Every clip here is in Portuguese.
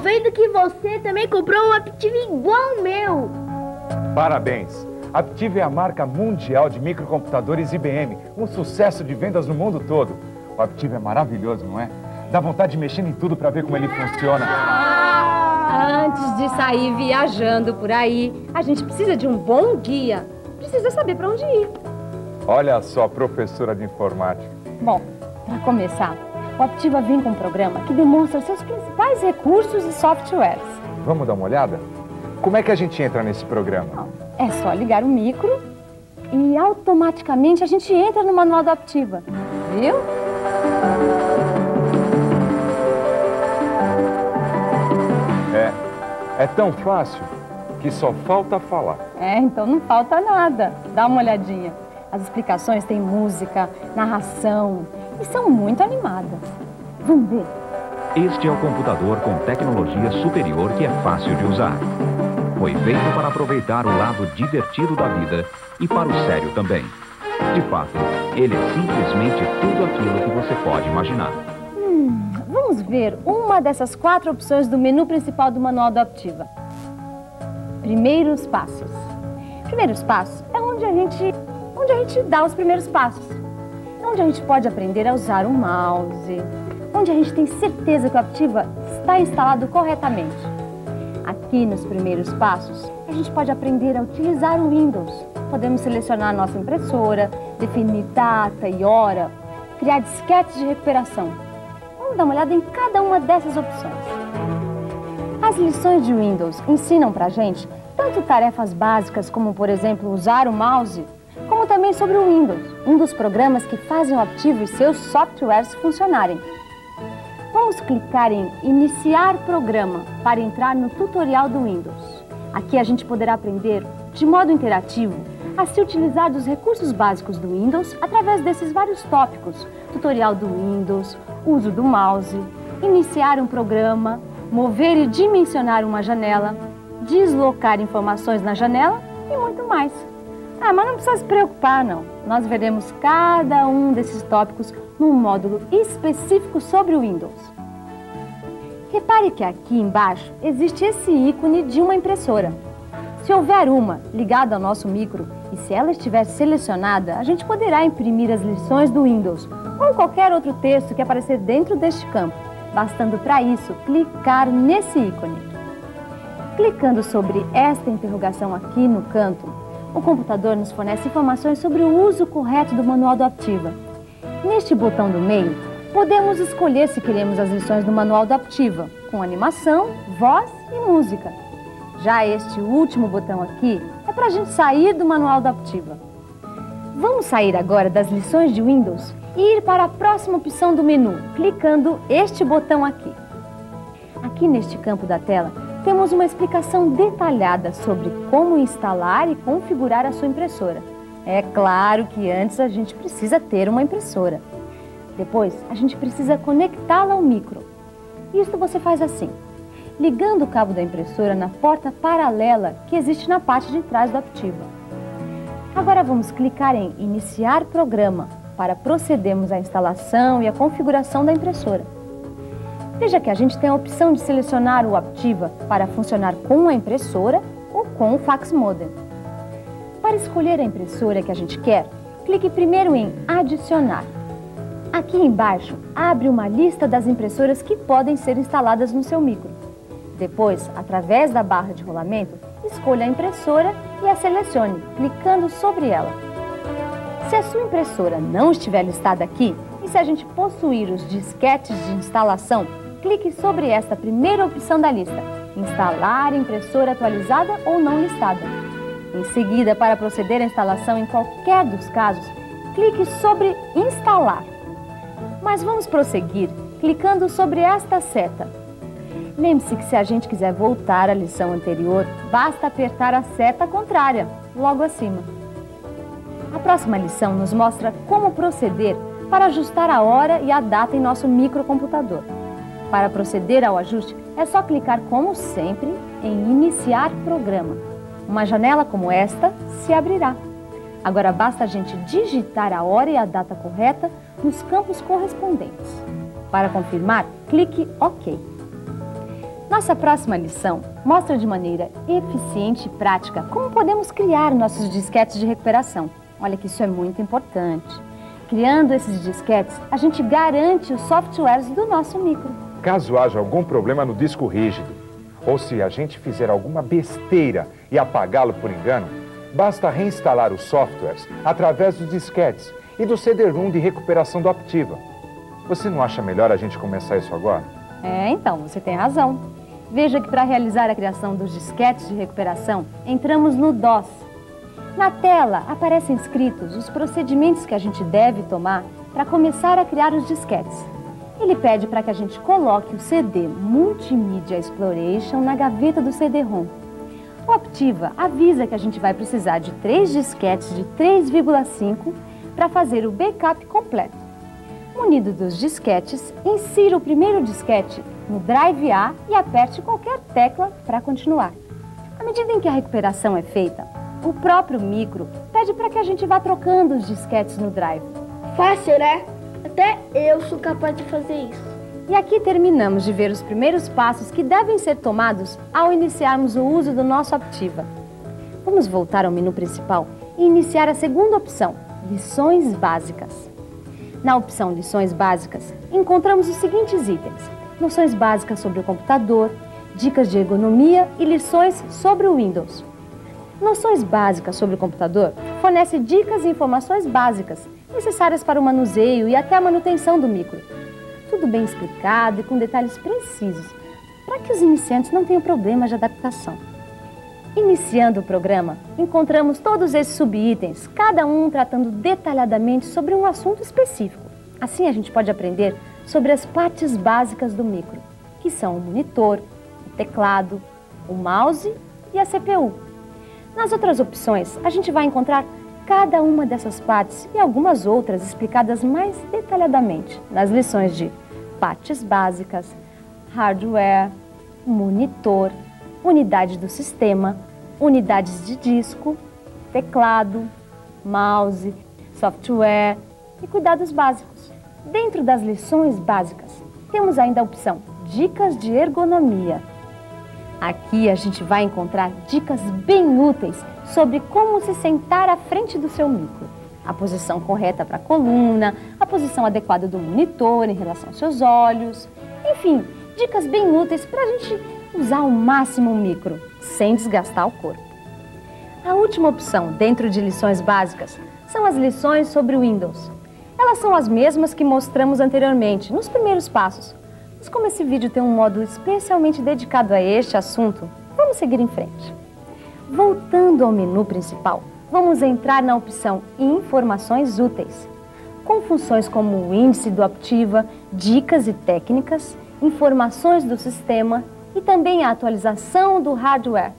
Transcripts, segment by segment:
vendo que você também comprou um Aptiv igual ao meu. Parabéns! A Aptiv é a marca mundial de microcomputadores IBM, um sucesso de vendas no mundo todo. O Aptiv é maravilhoso, não é? Dá vontade de mexer em tudo para ver como ele funciona. Antes de sair viajando por aí, a gente precisa de um bom guia. Precisa saber para onde ir. Olha só, professora de informática. Bom, para começar, o Aptiva vem com um programa que demonstra seus principais recursos e softwares. Vamos dar uma olhada? Como é que a gente entra nesse programa? É só ligar o micro e automaticamente a gente entra no manual do Aptiva. Viu? É tão fácil que só falta falar. Então não falta nada. Dá uma olhadinha. As explicações têm música, narração e são muito animadas. Vamos ver. Este é o computador com tecnologia superior que é fácil de usar. Foi feito para aproveitar o lado divertido da vida e para o sério também. De fato, ele é simplesmente tudo aquilo que você pode imaginar. Vamos ver uma dessas 4 opções do menu principal do manual do Aptiva. Primeiros passos. Primeiros passos é onde a gente dá os primeiros passos. É onde a gente pode aprender a usar um mouse, onde a gente tem certeza que o Aptiva está instalado corretamente. Aqui nos primeiros passos, a gente pode aprender a utilizar o Windows. Podemos selecionar a nossa impressora, definir data e hora, criar disquetes de recuperação. Vamos dar uma olhada em cada uma dessas opções. As lições de Windows ensinam pra gente tanto tarefas básicas como, por exemplo, usar o mouse, como também sobre o Windows, um dos programas que fazem o Aptiva e seus softwares funcionarem. Vamos clicar em Iniciar Programa para entrar no tutorial do Windows. Aqui a gente poderá aprender, de modo interativo, a se utilizar dos recursos básicos do Windows através desses vários tópicos. Tutorial do Windows, uso do mouse, iniciar um programa, mover e dimensionar uma janela, deslocar informações na janela e muito mais. Mas não precisa se preocupar, não. Nós veremos cada um desses tópicos num módulo específico sobre o Windows. Repare que aqui embaixo existe esse ícone de uma impressora. Se houver uma ligada ao nosso micro e se ela estiver selecionada, a gente poderá imprimir as lições do Windows ou qualquer outro texto que aparecer dentro deste campo, bastando para isso clicar nesse ícone. Clicando sobre esta interrogação aqui no canto, o computador nos fornece informações sobre o uso correto do manual do Aptiva. Neste botão do meio, podemos escolher se queremos as lições do manual do Aptiva, com animação, voz e música. Já este último botão aqui é para a gente sair do manual do Aptiva. Vamos sair agora das lições de Windows e ir para a próxima opção do menu, clicando este botão aqui. Aqui neste campo da tela, temos uma explicação detalhada sobre como instalar e configurar a sua impressora. É claro que antes a gente precisa ter uma impressora. Depois, a gente precisa conectá-la ao micro. Isto você faz assim, ligando o cabo da impressora na porta paralela que existe na parte de trás do Aptiva. Agora vamos clicar em Iniciar Programa para procedermos à instalação e à configuração da impressora. Veja que a gente tem a opção de selecionar o Aptiva para funcionar com a impressora ou com o fax modem. Para escolher a impressora que a gente quer, clique primeiro em Adicionar. Aqui embaixo, abre uma lista das impressoras que podem ser instaladas no seu micro. Depois, através da barra de rolamento, escolha a impressora e a selecione, clicando sobre ela. Se a sua impressora não estiver listada aqui, e se a gente possuir os disquetes de instalação, clique sobre esta primeira opção da lista, Instalar impressora atualizada ou não listada. Em seguida, para proceder à instalação em qualquer dos casos, clique sobre Instalar. Mas vamos prosseguir clicando sobre esta seta. Lembre-se que se a gente quiser voltar à lição anterior, basta apertar a seta contrária, logo acima. A próxima lição nos mostra como proceder para ajustar a hora e a data em nosso microcomputador. Para proceder ao ajuste, é só clicar, como sempre, em Iniciar Programa. Uma janela como esta se abrirá. Agora basta a gente digitar a hora e a data correta nos campos correspondentes. Para confirmar, clique OK. Nossa próxima lição mostra de maneira eficiente e prática como podemos criar nossos disquetes de recuperação. Olha que isso é muito importante. Criando esses disquetes, a gente garante os softwares do nosso micro. Caso haja algum problema no disco rígido, ou se a gente fizer alguma besteira e apagá-lo por engano, basta reinstalar os softwares através dos disquetes e do CD-ROM de recuperação do Aptiva. Você não acha melhor a gente começar isso agora? Então, você tem razão. Veja que para realizar a criação dos disquetes de recuperação, entramos no DOS. Na tela aparecem escritos os procedimentos que a gente deve tomar para começar a criar os disquetes. Ele pede para que a gente coloque o CD Multimedia Exploration na gaveta do CD-ROM. O Aptiva avisa que a gente vai precisar de 3 disquetes de 3,5 para fazer o backup completo. Munido dos disquetes, insira o primeiro disquete no Drive A e aperte qualquer tecla para continuar. À medida em que a recuperação é feita, o próprio micro pede para que a gente vá trocando os disquetes no Drive. Fácil, né? Até eu sou capaz de fazer isso. E aqui terminamos de ver os primeiros passos que devem ser tomados ao iniciarmos o uso do nosso Aptiva. Vamos voltar ao menu principal e iniciar a segunda opção, Lições Básicas. Na opção Lições Básicas, encontramos os seguintes itens: noções básicas sobre o computador, dicas de ergonomia e lições sobre o Windows. Noções básicas sobre o computador fornece dicas e informações básicas necessárias para o manuseio e até a manutenção do micro. Tudo bem explicado e com detalhes precisos, para que os iniciantes não tenham problemas de adaptação. Iniciando o programa, encontramos todos esses subitens, cada um tratando detalhadamente sobre um assunto específico. Assim a gente pode aprender sobre as partes básicas do micro, que são o monitor, o teclado, o mouse e a CPU. Nas outras opções, a gente vai encontrar cada uma dessas partes e algumas outras explicadas mais detalhadamente nas lições de partes básicas, hardware, monitor, unidade do sistema, unidades de disco, teclado, mouse, software e cuidados básicos. Dentro das lições básicas, temos ainda a opção Dicas de Ergonomia. Aqui a gente vai encontrar dicas bem úteis sobre como se sentar à frente do seu micro. A posição correta para a coluna, a posição adequada do monitor em relação aos seus olhos. Enfim, dicas bem úteis para a gente usar ao máximo o micro, sem desgastar o corpo. A última opção dentro de lições básicas são as lições sobre o Windows. Elas são as mesmas que mostramos anteriormente, nos primeiros passos. Mas como esse vídeo tem um modo especialmente dedicado a este assunto, vamos seguir em frente. Voltando ao menu principal, vamos entrar na opção Informações Úteis, com funções como o índice do Aptiva, dicas e técnicas, informações do sistema e também a atualização do hardware.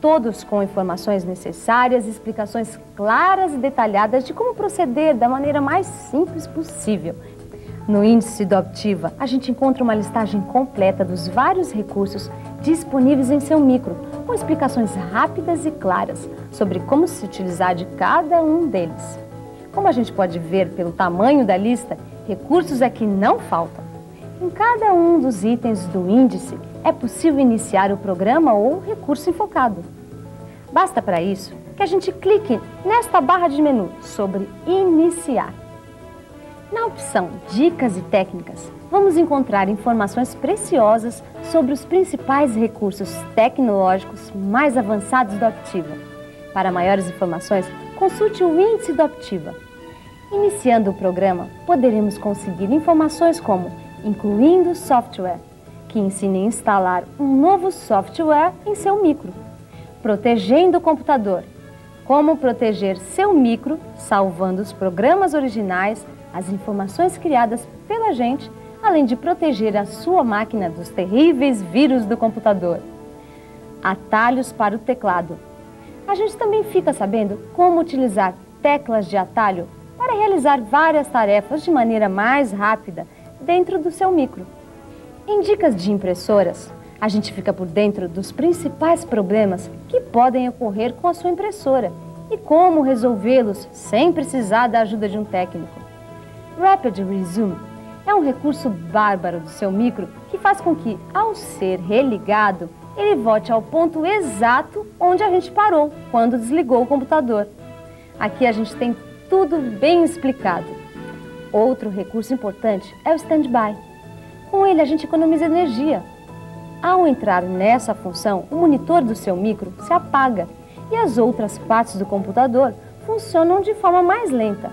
Todos com informações necessárias e explicações claras e detalhadas de como proceder da maneira mais simples possível. No índice do Aptiva, a gente encontra uma listagem completa dos vários recursos disponíveis em seu micro, com explicações rápidas e claras sobre como se utilizar de cada um deles. Como a gente pode ver pelo tamanho da lista, recursos aqui não faltam. Em cada um dos itens do índice é possível iniciar o programa ou recurso enfocado. Basta para isso que a gente clique nesta barra de menu sobre Iniciar. Na opção Dicas e Técnicas, vamos encontrar informações preciosas sobre os principais recursos tecnológicos mais avançados do Aptiva. Para maiores informações, consulte o índice do Aptiva. Iniciando o programa, poderemos conseguir informações como incluindo software, que ensina a instalar um novo software em seu micro. Protegendo o computador, como proteger seu micro, salvando os programas originais, as informações criadas pela gente, além de proteger a sua máquina dos terríveis vírus do computador. Atalhos para o teclado. A gente também fica sabendo como utilizar teclas de atalho para realizar várias tarefas de maneira mais rápida dentro do seu micro. Em dicas de impressoras, a gente fica por dentro dos principais problemas que podem ocorrer com a sua impressora e como resolvê-los sem precisar da ajuda de um técnico. Rapid Resume é um recurso bárbaro do seu micro que faz com que, ao ser religado, ele volte ao ponto exato onde a gente parou quando desligou o computador. Aqui a gente tem tudo bem explicado. Outro recurso importante é o standby. Com ele a gente economiza energia. Ao entrar nessa função, o monitor do seu micro se apaga e as outras partes do computador funcionam de forma mais lenta.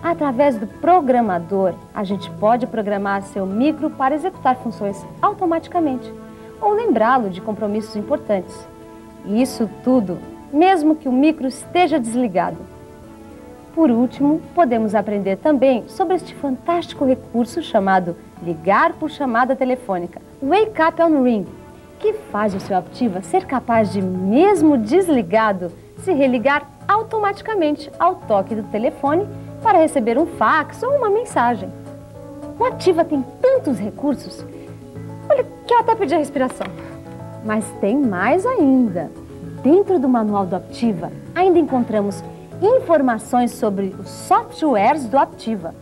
Através do programador, a gente pode programar seu micro para executar funções automaticamente ou lembrá-lo de compromissos importantes. E isso tudo, mesmo que o micro esteja desligado. Por último, podemos aprender também sobre este fantástico recurso chamado ligar por chamada telefônica, Wake Up on Ring, que faz o seu Aptiva ser capaz de, mesmo desligado, se religar automaticamente ao toque do telefone para receber um fax ou uma mensagem. O Aptiva tem tantos recursos, olha, que eu até perdi a respiração. Mas tem mais ainda. Dentro do manual do Aptiva, ainda encontramos informações sobre os softwares do Aptiva.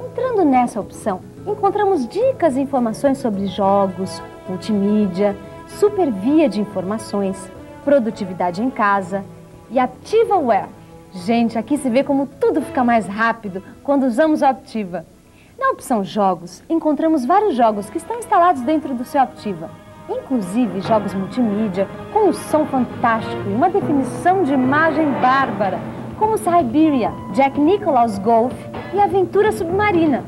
Entrando nessa opção, encontramos dicas e informações sobre jogos, multimídia, supervia de informações, produtividade em casa e AptivaWare. Gente, aqui se vê como tudo fica mais rápido quando usamos o Aptiva. Na opção Jogos, encontramos vários jogos que estão instalados dentro do seu Aptiva, inclusive jogos multimídia com um som fantástico e uma definição de imagem bárbara, como Siberia, Jack Nicklaus Golf e Aventura Submarina.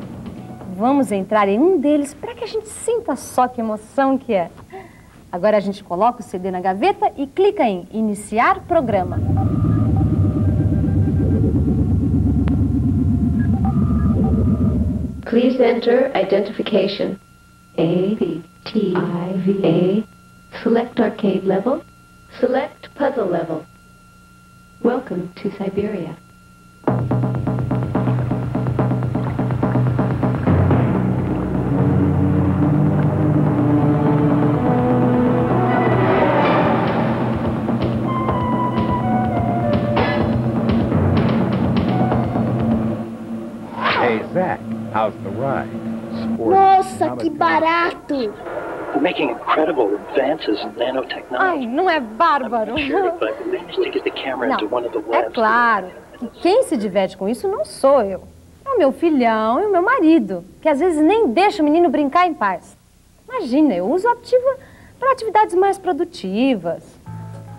Vamos entrar em um deles para que a gente sinta só que emoção que é. Agora a gente coloca o CD na gaveta e clica em Iniciar Programa. Please enter identification. A-P-T-I-V-A. Select arcade level. Select puzzle level. Welcome to Siberia. Hey, Zach, how's the ride? Nossa, que barato! We're making incredible advances in nanotechnology. Ai, não é bárbaro? Sure, but we managed to get the camera into one of the É labs. claro que quem se diverte com isso não sou eu. É o meu filhão e o meu marido, que às vezes nem deixa o menino brincar em paz. Imagina, eu uso o Aptiva para atividades mais produtivas.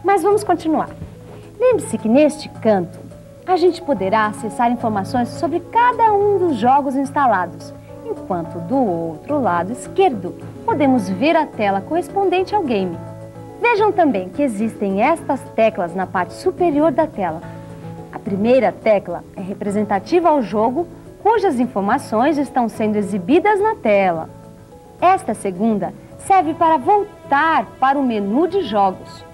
Mas vamos continuar. Lembre-se que neste canto, a gente poderá acessar informações sobre cada um dos jogos instalados, enquanto do outro lado esquerdo podemos ver a tela correspondente ao game. Vejam também que existem estas teclas na parte superior da tela. A primeira tecla é representativa ao jogo, cujas informações estão sendo exibidas na tela. Esta segunda serve para voltar para o menu de jogos.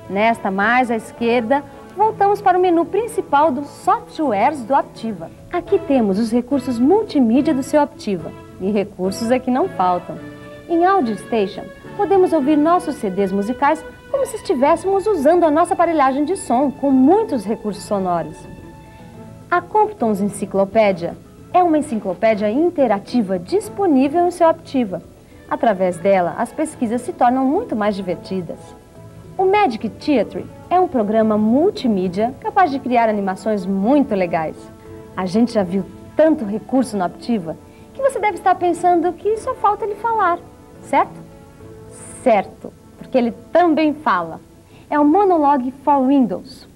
Nesta mais à esquerda, voltamos para o menu principal dos softwares do Aptiva. Aqui temos os recursos multimídia do seu Aptiva. E recursos aqui não faltam. Em Audio Station, podemos ouvir nossos CDs musicais como se estivéssemos usando a nossa aparelhagem de som, com muitos recursos sonoros. A Compton's Enciclopédia é uma enciclopédia interativa disponível no seu Aptiva. Através dela, as pesquisas se tornam muito mais divertidas. O Magic Theatre é um programa multimídia capaz de criar animações muito legais. A gente já viu tanto recurso no Aptiva que você deve estar pensando que só falta ele falar, certo? Certo, porque ele também fala. É o Monologue for Windows.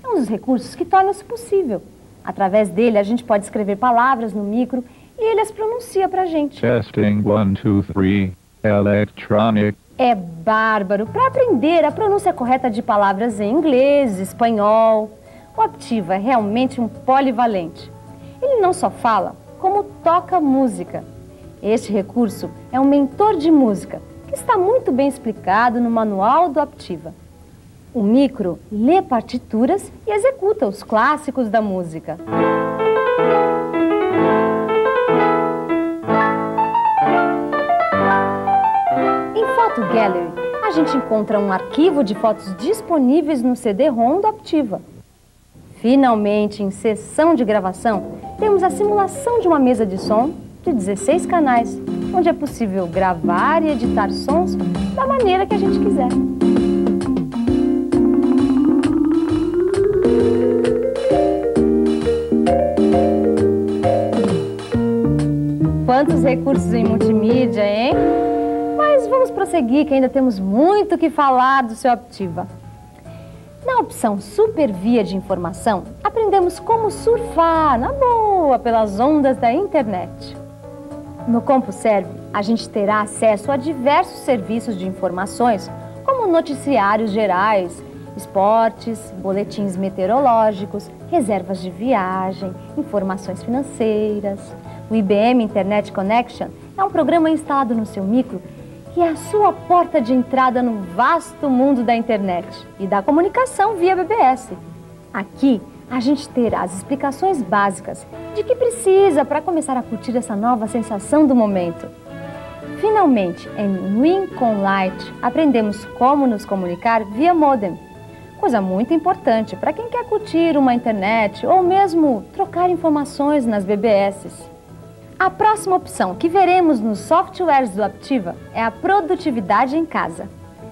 É um dos recursos que torna isso possível. Através dele, a gente pode escrever palavras no micro e ele as pronuncia pra gente. Testing 1, 2, 3. Electronic. É bárbaro para aprender a pronúncia correta de palavras em inglês, espanhol. O Aptiva é realmente um polivalente. Ele não só fala, como toca música. Este recurso é um mentor de música, que está muito bem explicado no manual do Aptiva. O micro lê partituras e executa os clássicos da música. Em Photo Gallery, a gente encontra um arquivo de fotos disponíveis no CD-ROM do Aptiva. Finalmente, em sessão de gravação, temos a simulação de uma mesa de som de 16 canais. onde é possível gravar e editar sons da maneira que a gente quiser. Quantos recursos em multimídia, hein? Mas vamos prosseguir, que ainda temos muito que falar do seu Aptiva. Na opção Super Via de Informação, aprendemos como surfar, na boa, pelas ondas da internet. No CompuServe, a gente terá acesso a diversos serviços de informações, como noticiários gerais, esportes, boletins meteorológicos, reservas de viagem, informações financeiras. O IBM Internet Connection é um programa instalado no seu micro que é a sua porta de entrada no vasto mundo da internet e da comunicação via BBS. Aqui, a gente terá as explicações básicas de que precisa para começar a curtir essa nova sensação do momento. Finalmente, em WinConLite, aprendemos como nos comunicar via modem, coisa muito importante para quem quer curtir uma internet ou mesmo trocar informações nas BBS. A próxima opção que veremos nos softwares do Aptiva é a produtividade em casa.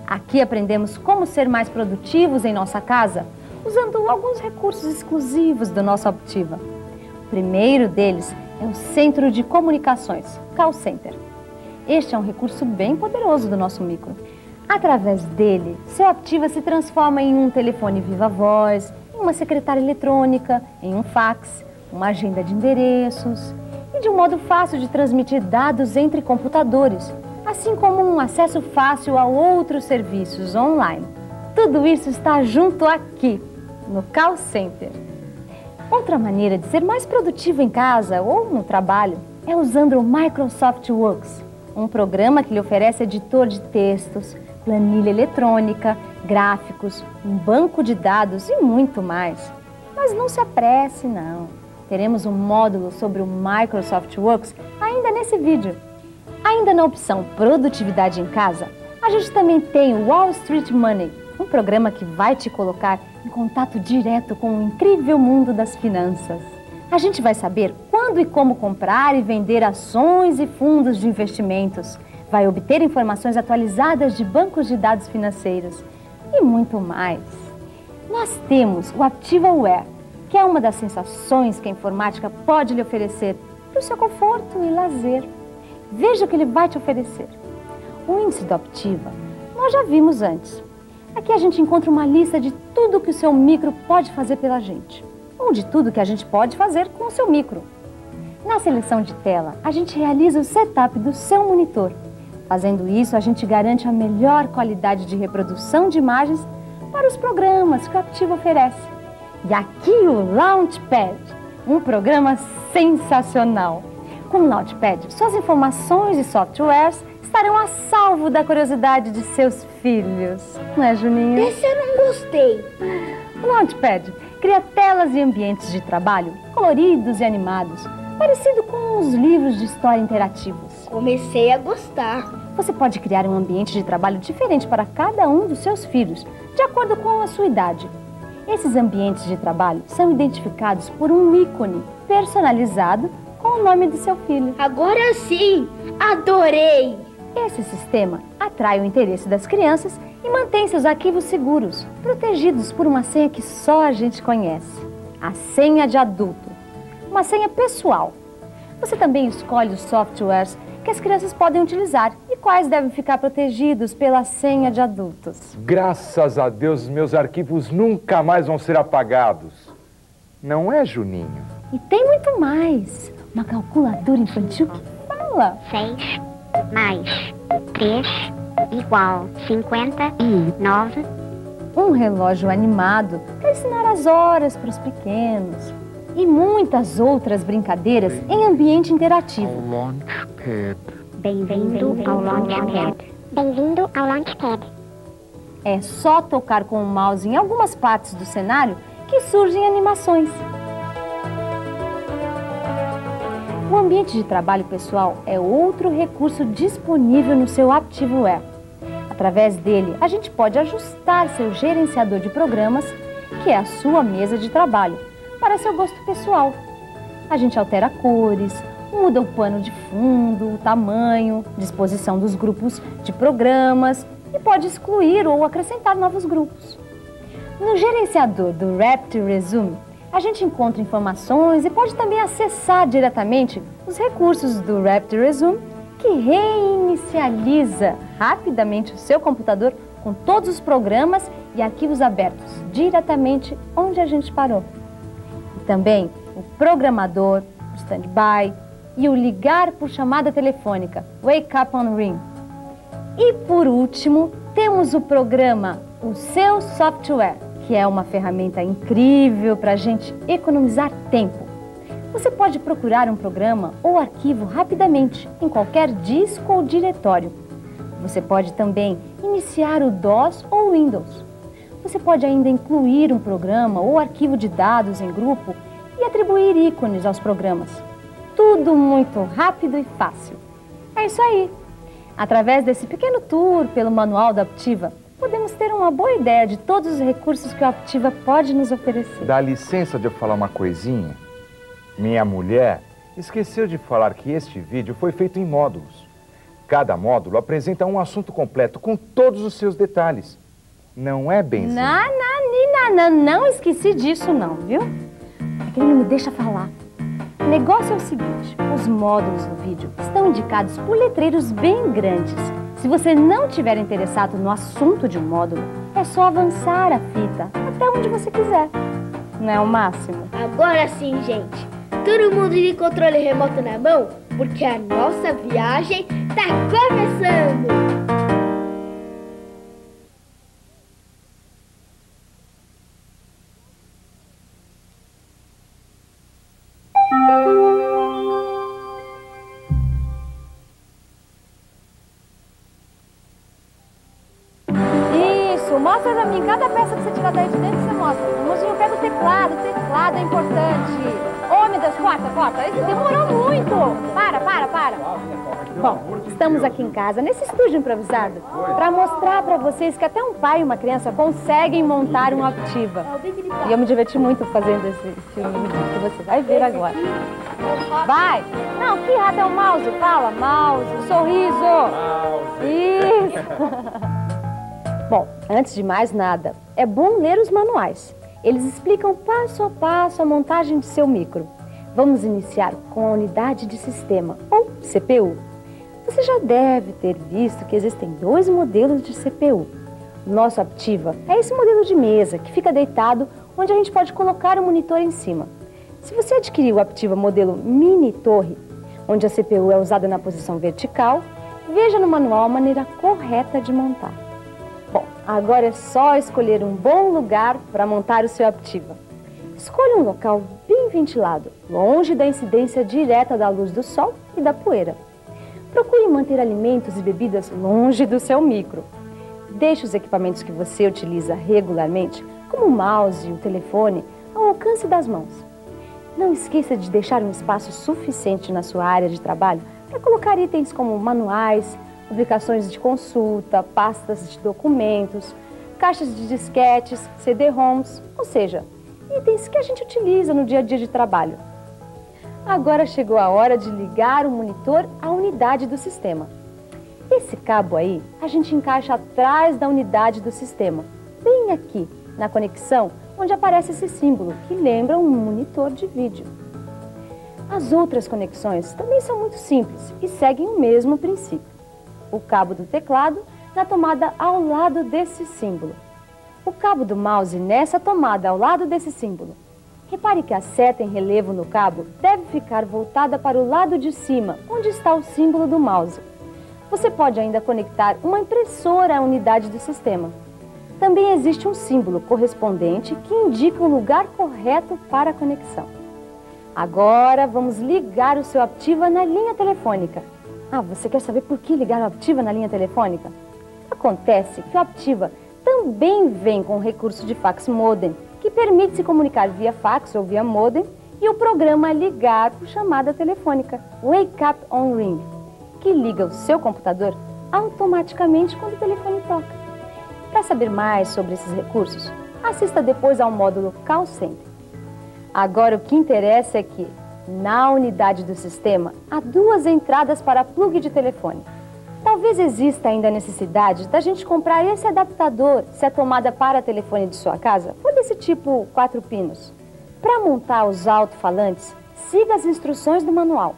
Aqui aprendemos como ser mais produtivos em nossa casa, usando alguns recursos exclusivos do nosso Aptiva. O primeiro deles é o Centro de Comunicações, Call Center. Este é um recurso bem poderoso do nosso micro. Através dele, seu Aptiva se transforma em um telefone viva voz, em uma secretária eletrônica, em um fax, uma agenda de endereços e de um modo fácil de transmitir dados entre computadores, assim como um acesso fácil a outros serviços online. Tudo isso está junto aqui, no Call Center. Outra maneira de ser mais produtivo em casa ou no trabalho é usando o Microsoft Works, um programa que lhe oferece editor de textos, planilha eletrônica, gráficos, um banco de dados e muito mais. Mas não se apresse, não. Teremos um módulo sobre o Microsoft Works ainda nesse vídeo. Ainda na opção Produtividade em Casa, a gente também tem o Wall Street Money, um programa que vai te colocar em contato direto com o incrível mundo das finanças. A gente vai saber quando e como comprar e vender ações e fundos de investimentos, vai obter informações atualizadas de bancos de dados financeiros e muito mais. Nós temos o AptivaWare, que é uma das sensações que a informática pode lhe oferecer para o seu conforto e lazer. Veja o que ele vai te oferecer. O índice do Aptiva nós já vimos antes. Aqui a gente encontra uma lista de tudo que o seu micro pode fazer pela gente, ou de tudo que a gente pode fazer com o seu micro. Na seleção de tela, a gente realiza o setup do seu monitor. Fazendo isso, a gente garante a melhor qualidade de reprodução de imagens para os programas que o Aptiva oferece. E aqui o Launchpad, um programa sensacional. Com o Launchpad, suas informações e softwares estarão a salvo da curiosidade de seus filhos. Não é, Juninho? Esse eu não gostei. O Launchpad cria telas e ambientes de trabalho coloridos e animados, parecido com os livros de história interativos. Comecei a gostar. Você pode criar um ambiente de trabalho diferente para cada um dos seus filhos, de acordo com a sua idade. Esses ambientes de trabalho são identificados por um ícone personalizado com o nome do seu filho. Agora sim, adorei! Esse sistema atrai o interesse das crianças e mantém seus arquivos seguros, protegidos por uma senha que só a gente conhece. A senha de adulto. Uma senha pessoal. Você também escolhe os softwares que as crianças podem utilizar e quais devem ficar protegidos pela senha de adultos. Graças a Deus, meus arquivos nunca mais vão ser apagados. Não é, Juninho? E tem muito mais. Uma calculadora infantil que fala. 6 mais 3 igual 59. Um relógio animado para ensinar as horas para os pequenos. E muitas outras brincadeiras em ambiente interativo. Bem-vindo ao Launchpad. Bem-vindo ao Launchpad. É só tocar com o mouse em algumas partes do cenário que surgem animações. O ambiente de trabalho pessoal é outro recurso disponível no seu AptivaWare. Através dele, a gente pode ajustar seu gerenciador de programas, que é a sua mesa de trabalho, para seu gosto pessoal. A gente altera cores, Muda o pano de fundo, o tamanho, disposição dos grupos de programas e pode excluir ou acrescentar novos grupos. No gerenciador do RapidResume, a gente encontra informações e pode também acessar diretamente os recursos do RapidResume, que reinicializa rapidamente o seu computador com todos os programas e arquivos abertos, diretamente onde a gente parou. E também o programador, o standby e o ligar por chamada telefônica, Wake Up on Ring. E por último, temos o programa O Seu Software, que é uma ferramenta incrível para a gente economizar tempo. Você pode procurar um programa ou arquivo rapidamente em qualquer disco ou diretório. Você pode também iniciar o DOS ou Windows. Você pode ainda incluir um programa ou arquivo de dados em grupo e atribuir ícones aos programas. Tudo muito rápido e fácil. É isso aí. Através desse pequeno tour pelo manual da Aptiva, podemos ter uma boa ideia de todos os recursos que a Aptiva pode nos oferecer. Dá licença de eu falar uma coisinha? Minha mulher esqueceu de falar que este vídeo foi feito em módulos. Cada módulo apresenta um assunto completo com todos os seus detalhes. Não é, Benzinho? Não esqueci disso não, viu? É que ele não me deixa falar. O negócio é o seguinte, os módulos do vídeo estão indicados por letreiros bem grandes. Se você não estiver interessado no assunto de um módulo, é só avançar a fita até onde você quiser. Não é o máximo? Agora sim, gente. Todo mundo de controle remoto na mão, porque a nossa viagem tá começando! Mostra pra mim, cada peça que você tirar daí de dentro, você mostra. Mozinho, pega o teclado é importante. Oh, meu Deus, corta. Isso demorou muito. Para. Bom, estamos aqui em casa, nesse estúdio improvisado, para mostrar pra vocês que até um pai e uma criança conseguem montar uma Aptiva. E eu me diverti muito fazendo esse filme que você vai ver agora. Vai! Não, que rato é o mouse? Fala, mouse, sorriso. Isso. Bom, antes de mais nada, é bom ler os manuais. Eles explicam passo a passo a montagem de seu micro. Vamos iniciar com a unidade de sistema, ou CPU. Você já deve ter visto que existem 2 modelos de CPU. O nosso Aptiva é esse modelo de mesa, que fica deitado, onde a gente pode colocar o monitor em cima. Se você adquirir o Aptiva modelo Mini Torre, onde a CPU é usada na posição vertical, veja no manual a maneira correta de montar. Bom, agora é só escolher um bom lugar para montar o seu Aptiva. Escolha um local bem ventilado, longe da incidência direta da luz do sol e da poeira. Procure manter alimentos e bebidas longe do seu micro. Deixe os equipamentos que você utiliza regularmente, como o mouse e o telefone, ao alcance das mãos. Não esqueça de deixar um espaço suficiente na sua área de trabalho para colocar itens como manuais, publicações de consulta, pastas de documentos, caixas de disquetes, CD-ROMs, ou seja, itens que a gente utiliza no dia a dia de trabalho. Agora chegou a hora de ligar o monitor à unidade do sistema. Esse cabo aí a gente encaixa atrás da unidade do sistema, bem aqui, na conexão onde aparece esse símbolo que lembra um monitor de vídeo. As outras conexões também são muito simples e seguem o mesmo princípio. O cabo do teclado na tomada ao lado desse símbolo. O cabo do mouse nessa tomada ao lado desse símbolo. Repare que a seta em relevo no cabo deve ficar voltada para o lado de cima, onde está o símbolo do mouse. Você pode ainda conectar uma impressora à unidade do sistema. Também existe um símbolo correspondente que indica o lugar correto para a conexão. Agora vamos ligar o seu Aptiva na linha telefônica. Ah, você quer saber por que ligar o Aptiva na linha telefônica? Acontece que o Aptiva também vem com o recurso de fax modem, que permite se comunicar via fax ou via modem, e o programa ligar por chamada telefônica, Wake Up on Ring, que liga o seu computador automaticamente quando o telefone toca. Para saber mais sobre esses recursos, assista depois ao módulo Call Center. Agora o que interessa é que, Na unidade do sistema, há 2 entradas para plug de telefone. Talvez exista ainda a necessidade da gente comprar esse adaptador se a tomada para telefone de sua casa for desse tipo 4 pinos. Para montar os alto-falantes, siga as instruções do manual.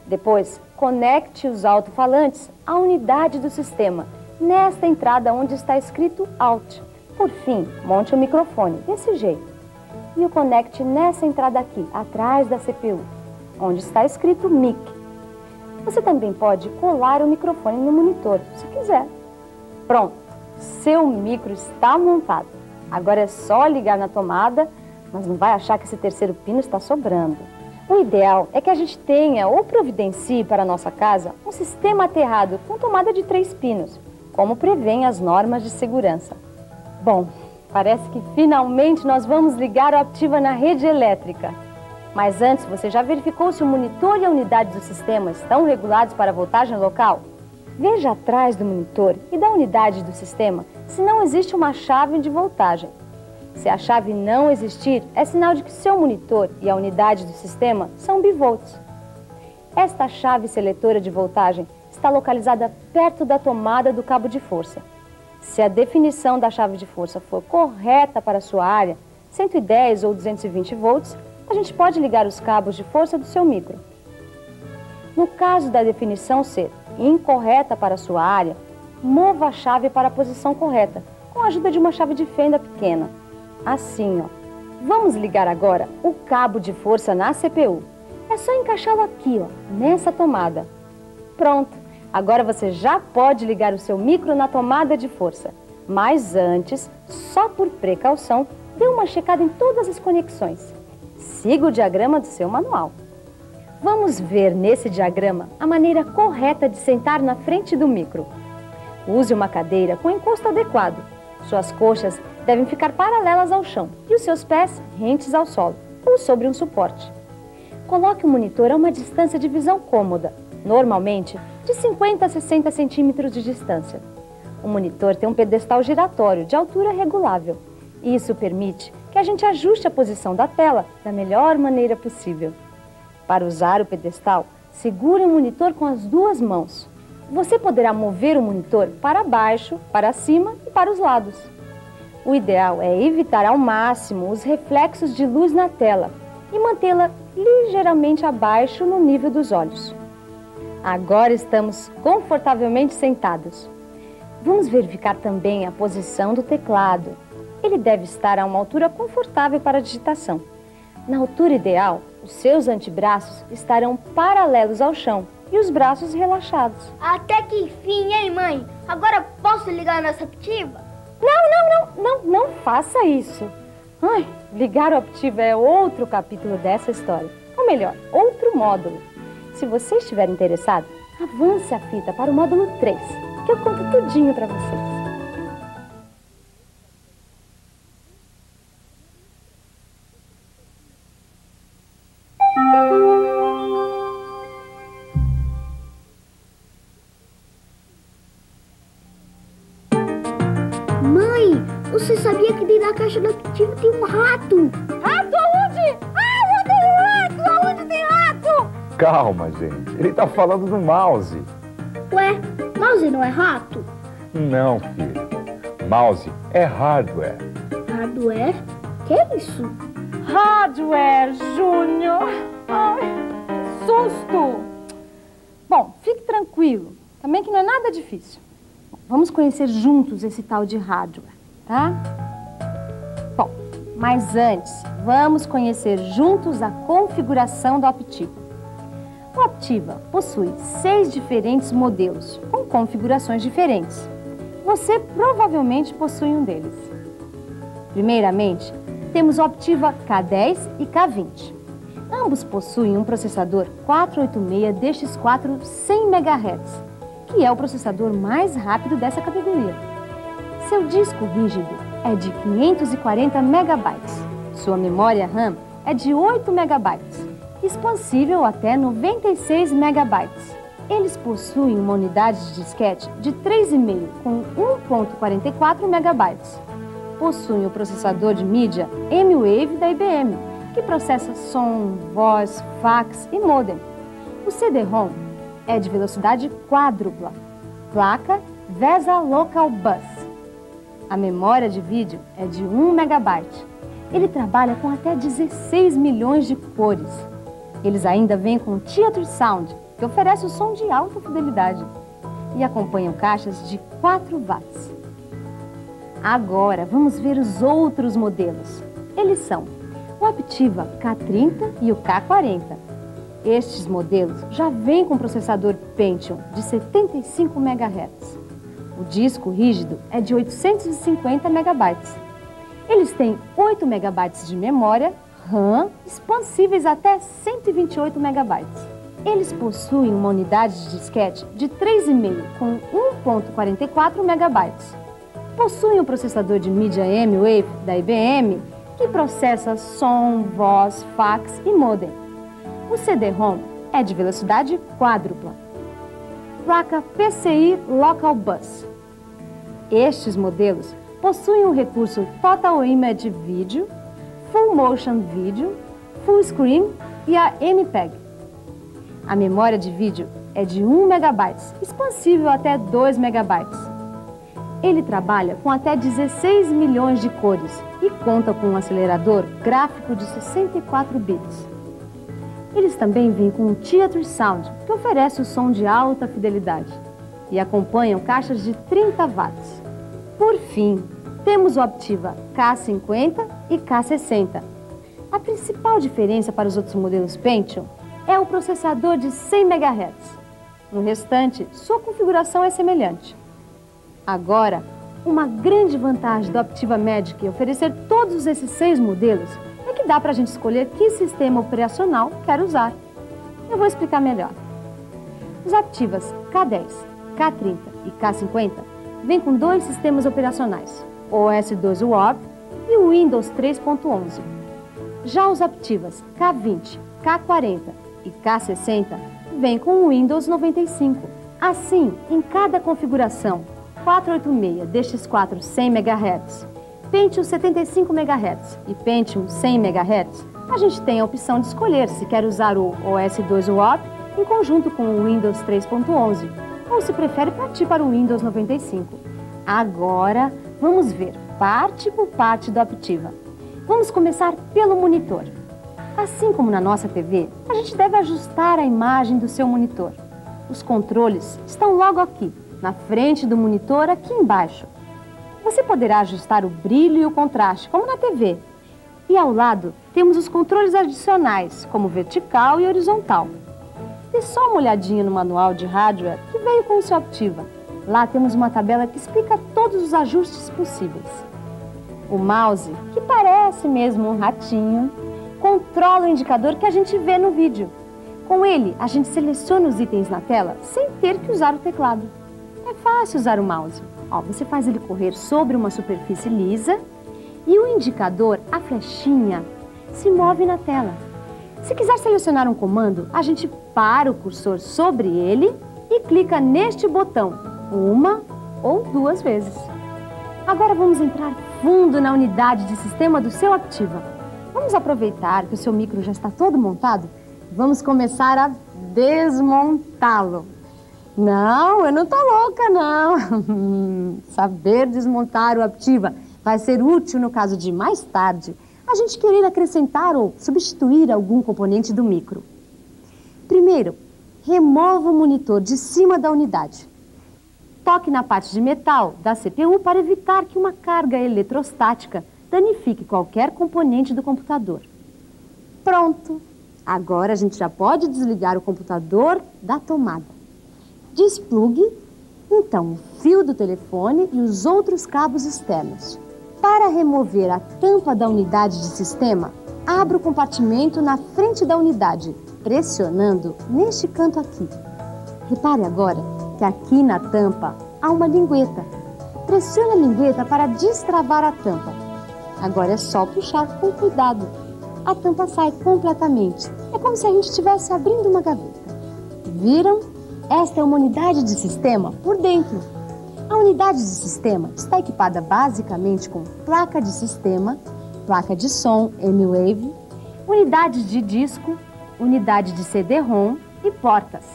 Depois, conecte os alto-falantes à unidade do sistema, nesta entrada onde está escrito Alt. Por fim, monte o microfone, desse jeito. E o conecte nessa entrada aqui, atrás da CPU, onde está escrito Mic. Você também pode colar o microfone no monitor, se quiser. Pronto, seu micro está montado. Agora é só ligar na tomada, mas não vai achar que esse terceiro pino está sobrando. O ideal é que a gente tenha ou providencie para a nossa casa um sistema aterrado com tomada de 3 pinos, como prevêem as normas de segurança. Bom, parece que finalmente nós vamos ligar o Optiva na rede elétrica. Mas antes, você já verificou se o monitor e a unidade do sistema estão regulados para a voltagem local? Veja atrás do monitor e da unidade do sistema se não existe uma chave de voltagem. Se a chave não existir, é sinal de que seu monitor e a unidade do sistema são bivolts. Esta chave seletora de voltagem está localizada perto da tomada do cabo de força. Se a definição da chave de força for correta para a sua área, 110 ou 220 volts, a gente pode ligar os cabos de força do seu micro. No caso da definição ser incorreta para a sua área, mova a chave para a posição correta, com a ajuda de uma chave de fenda pequena. Assim, ó. Vamos ligar agora o cabo de força na CPU. É só encaixá-lo aqui, ó, nessa tomada. Pronto! Agora você já pode ligar o seu micro na tomada de força. Mas antes, só por precaução, dê uma checada em todas as conexões. Siga o diagrama do seu manual. Vamos ver nesse diagrama a maneira correta de sentar na frente do micro. Use uma cadeira com encosto adequado. Suas coxas devem ficar paralelas ao chão e os seus pés rentes ao solo ou sobre um suporte. Coloque o monitor a uma distância de visão cômoda, normalmente de 50 a 60 centímetros de distância. O monitor tem um pedestal giratório de altura regulável. Isso permite que a gente ajuste a posição da tela da melhor maneira possível. Para usar o pedestal, segure o monitor com as 2 mãos. Você poderá mover o monitor para baixo, para cima e para os lados. O ideal é evitar ao máximo os reflexos de luz na tela e mantê-la ligeiramente abaixo no nível dos olhos. Agora estamos confortavelmente sentados. Vamos verificar também a posição do teclado. Ele deve estar a uma altura confortável para a digitação. Na altura ideal, os seus antebraços estarão paralelos ao chão e os braços relaxados. Até que enfim, hein, mãe? Agora posso ligar a nossa Optiva? Não faça isso. Ai, ligar o Optiva é outro capítulo dessa história. Ou melhor, outro módulo. Se você estiver interessado, avance a fita para o módulo 3, que eu conto tudinho para vocês. Mãe, você sabia que dentro da caixa da Optiva tem um rato? Rato aonde? Ah, onde tem rato? Aonde tem rato? Calma, gente. Ele tá falando do mouse. Ué, mouse não é rato? Não, filho. Mouse é hardware. Hardware? Que é isso? Hardware, Júnior. Ai, que susto. Bom, fique tranquilo. Também que não é nada difícil. Vamos conhecer juntos esse tal de hardware, tá? Bom, mas antes, vamos conhecer juntos a configuração da Optiva. O Optiva possui 6 diferentes modelos, com configurações diferentes. Você provavelmente possui um deles. Primeiramente, temos o Optiva K10 e K20. Ambos possuem um processador 486DX4 100 MHz, que é o processador mais rápido dessa categoria. Seu disco rígido é de 540 MB. Sua memória RAM é de 8 MB, expansível até 96 MB. Eles possuem uma unidade de disquete de 3,5 com 1.44 MB. Possuem o processador de mídia M-Wave da IBM, que processa som, voz, fax e modem. O CD-ROM é de velocidade quádrupla, placa VESA Local Bus. A memória de vídeo é de 1 megabyte. Ele trabalha com até 16 milhões de cores. Eles ainda vêm com Theatre Sound, que oferece o som de alta fidelidade. E acompanham caixas de 4 watts. Agora, vamos ver os outros modelos. Eles são o Aptiva K30 e o K40. Estes modelos já vêm com processador Pentium de 75 MHz. O disco rígido é de 850 megabytes. Eles têm 8 megabytes de memória RAM, expansíveis até 128 megabytes. Eles possuem uma unidade de disquete de 3,5 com 1.44 megabytes. Possuem um processador de mídia M-Wave da IBM, que processa som, voz, fax e modem. O CD-ROM é de velocidade quádrupla. Placa PCI Local Bus. Estes modelos possuem o recurso Total Image Video, Full Motion Video, Full Screen e a MPEG. A memória de vídeo é de 1 megabyte, expansível até 2 megabytes. Ele trabalha com até 16 milhões de cores e conta com um acelerador gráfico de 64 bits. Eles também vêm com um Theatre Sound, que oferece o som de alta fidelidade, e acompanham caixas de 30 watts. Por fim, temos o Aptiva K50 e K60. A principal diferença para os outros modelos Pentium é o processador de 100 MHz. No restante, sua configuração é semelhante. Agora, uma grande vantagem do Aptiva Magic oferecer todos esses 6 modelos é que dá para a gente escolher que sistema operacional quer usar. Eu vou explicar melhor. Os Aptivas K10, K30 e K50 vêm com 2 sistemas operacionais, o OS/2 Warp e o Windows 3.11. Já os Aptivas K20, K40 e K60 vêm com o Windows 95. Assim, em cada configuração, 486 destes 4 100 MHz, Pentium 75 MHz e Pentium 100 MHz, a gente tem a opção de escolher se quer usar o OS/2 Warp em conjunto com o Windows 3.11 ou se prefere partir para o Windows 95. Agora, vamos ver parte por parte do Aptiva. Vamos começar pelo monitor. Assim como na nossa TV, a gente deve ajustar a imagem do seu monitor. Os controles estão logo aqui, na frente do monitor, aqui embaixo. Você poderá ajustar o brilho e o contraste, como na TV. E ao lado, temos os controles adicionais, como vertical e horizontal. Dê só uma olhadinha no manual de hardware que veio com o seu Aptiva. Lá temos uma tabela que explica todos os ajustes possíveis. O mouse, que parece mesmo um ratinho, controla o indicador que a gente vê no vídeo. Com ele, a gente seleciona os itens na tela sem ter que usar o teclado. É fácil usar o mouse. Você faz ele correr sobre uma superfície lisa e o indicador, a flechinha, se move na tela. Se quiser selecionar um comando, a gente para o cursor sobre ele e clica neste botão 1 ou 2 vezes. Agora vamos entrar fundo na unidade de sistema do seu Aptiva. Vamos aproveitar que o seu micro já está todo montado. Vamos começar a desmontá-lo. Não, eu não tô louca, não. Saber desmontar o Aptiva vai ser útil no caso de, mais tarde, a gente querer acrescentar ou substituir algum componente do micro. Primeiro, remova o monitor de cima da unidade. Toque na parte de metal da CPU para evitar que uma carga eletrostática danifique qualquer componente do computador. Pronto! Agora a gente já pode desligar o computador da tomada. Desplugue, então, o fio do telefone e os outros cabos externos. Para remover a tampa da unidade de sistema, abra o compartimento na frente da unidade, pressionando neste canto aqui. Repare agora que aqui na tampa há uma lingueta. Pressione a lingueta para destravar a tampa. Agora é só puxar com cuidado. A tampa sai completamente. É como se a gente estivesse abrindo uma gaveta. Viram? Esta é uma unidade de sistema por dentro. A unidade de sistema está equipada basicamente com placa de sistema, placa de som M-Wave, unidades de disco, unidade de CD-ROM e portas.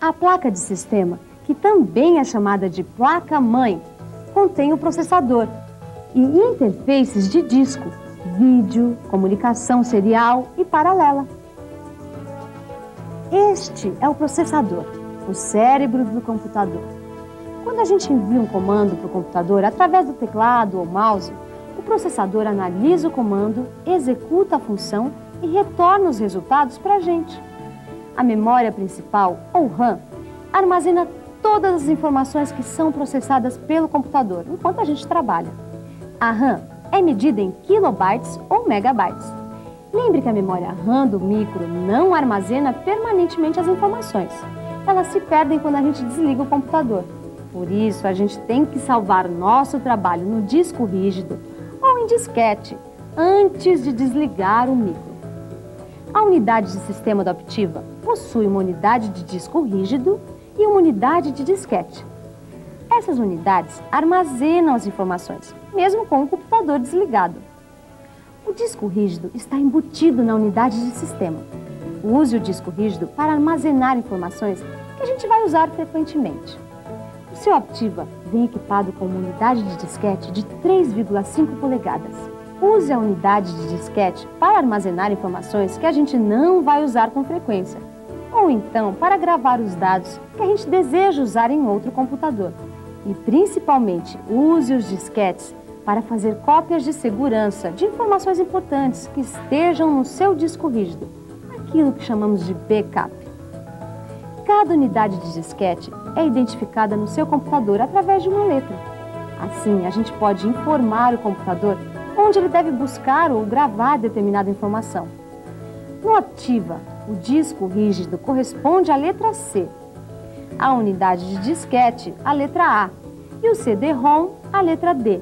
A placa de sistema, que também é chamada de placa-mãe, contém o processador e interfaces de disco, vídeo, comunicação serial e paralela. Este é o processador, o cérebro do computador. Quando a gente envia um comando para o computador através do teclado ou mouse, o processador analisa o comando, executa a função e retorna os resultados para a gente. A memória principal, ou RAM, armazena todas as informações que são processadas pelo computador enquanto a gente trabalha. A RAM é medida em kilobytes ou megabytes. Lembre que a memória RAM do micro não armazena permanentemente as informações. Elas se perdem quando a gente desliga o computador. Por isso, a gente tem que salvar nosso trabalho no disco rígido ou em disquete antes de desligar o micro. A unidade de sistema da Optiva possui uma unidade de disco rígido e uma unidade de disquete. Essas unidades armazenam as informações, mesmo com o computador desligado. O disco rígido está embutido na unidade de sistema. Use o disco rígido para armazenar informações que a gente vai usar frequentemente. O seu Optiva vem equipado com uma unidade de disquete de 3,5 polegadas. Use a unidade de disquete para armazenar informações que a gente não vai usar com frequência, ou então para gravar os dados que a gente deseja usar em outro computador. E principalmente, use os disquetes para fazer cópias de segurança de informações importantes que estejam no seu disco rígido, aquilo que chamamos de backup. Cada unidade de disquete é identificada no seu computador através de uma letra. Assim, a gente pode informar o computador onde ele deve buscar ou gravar determinada informação. No Optiva, o disco rígido corresponde à letra C, a unidade de disquete, a letra A, e o CD-ROM, a letra D.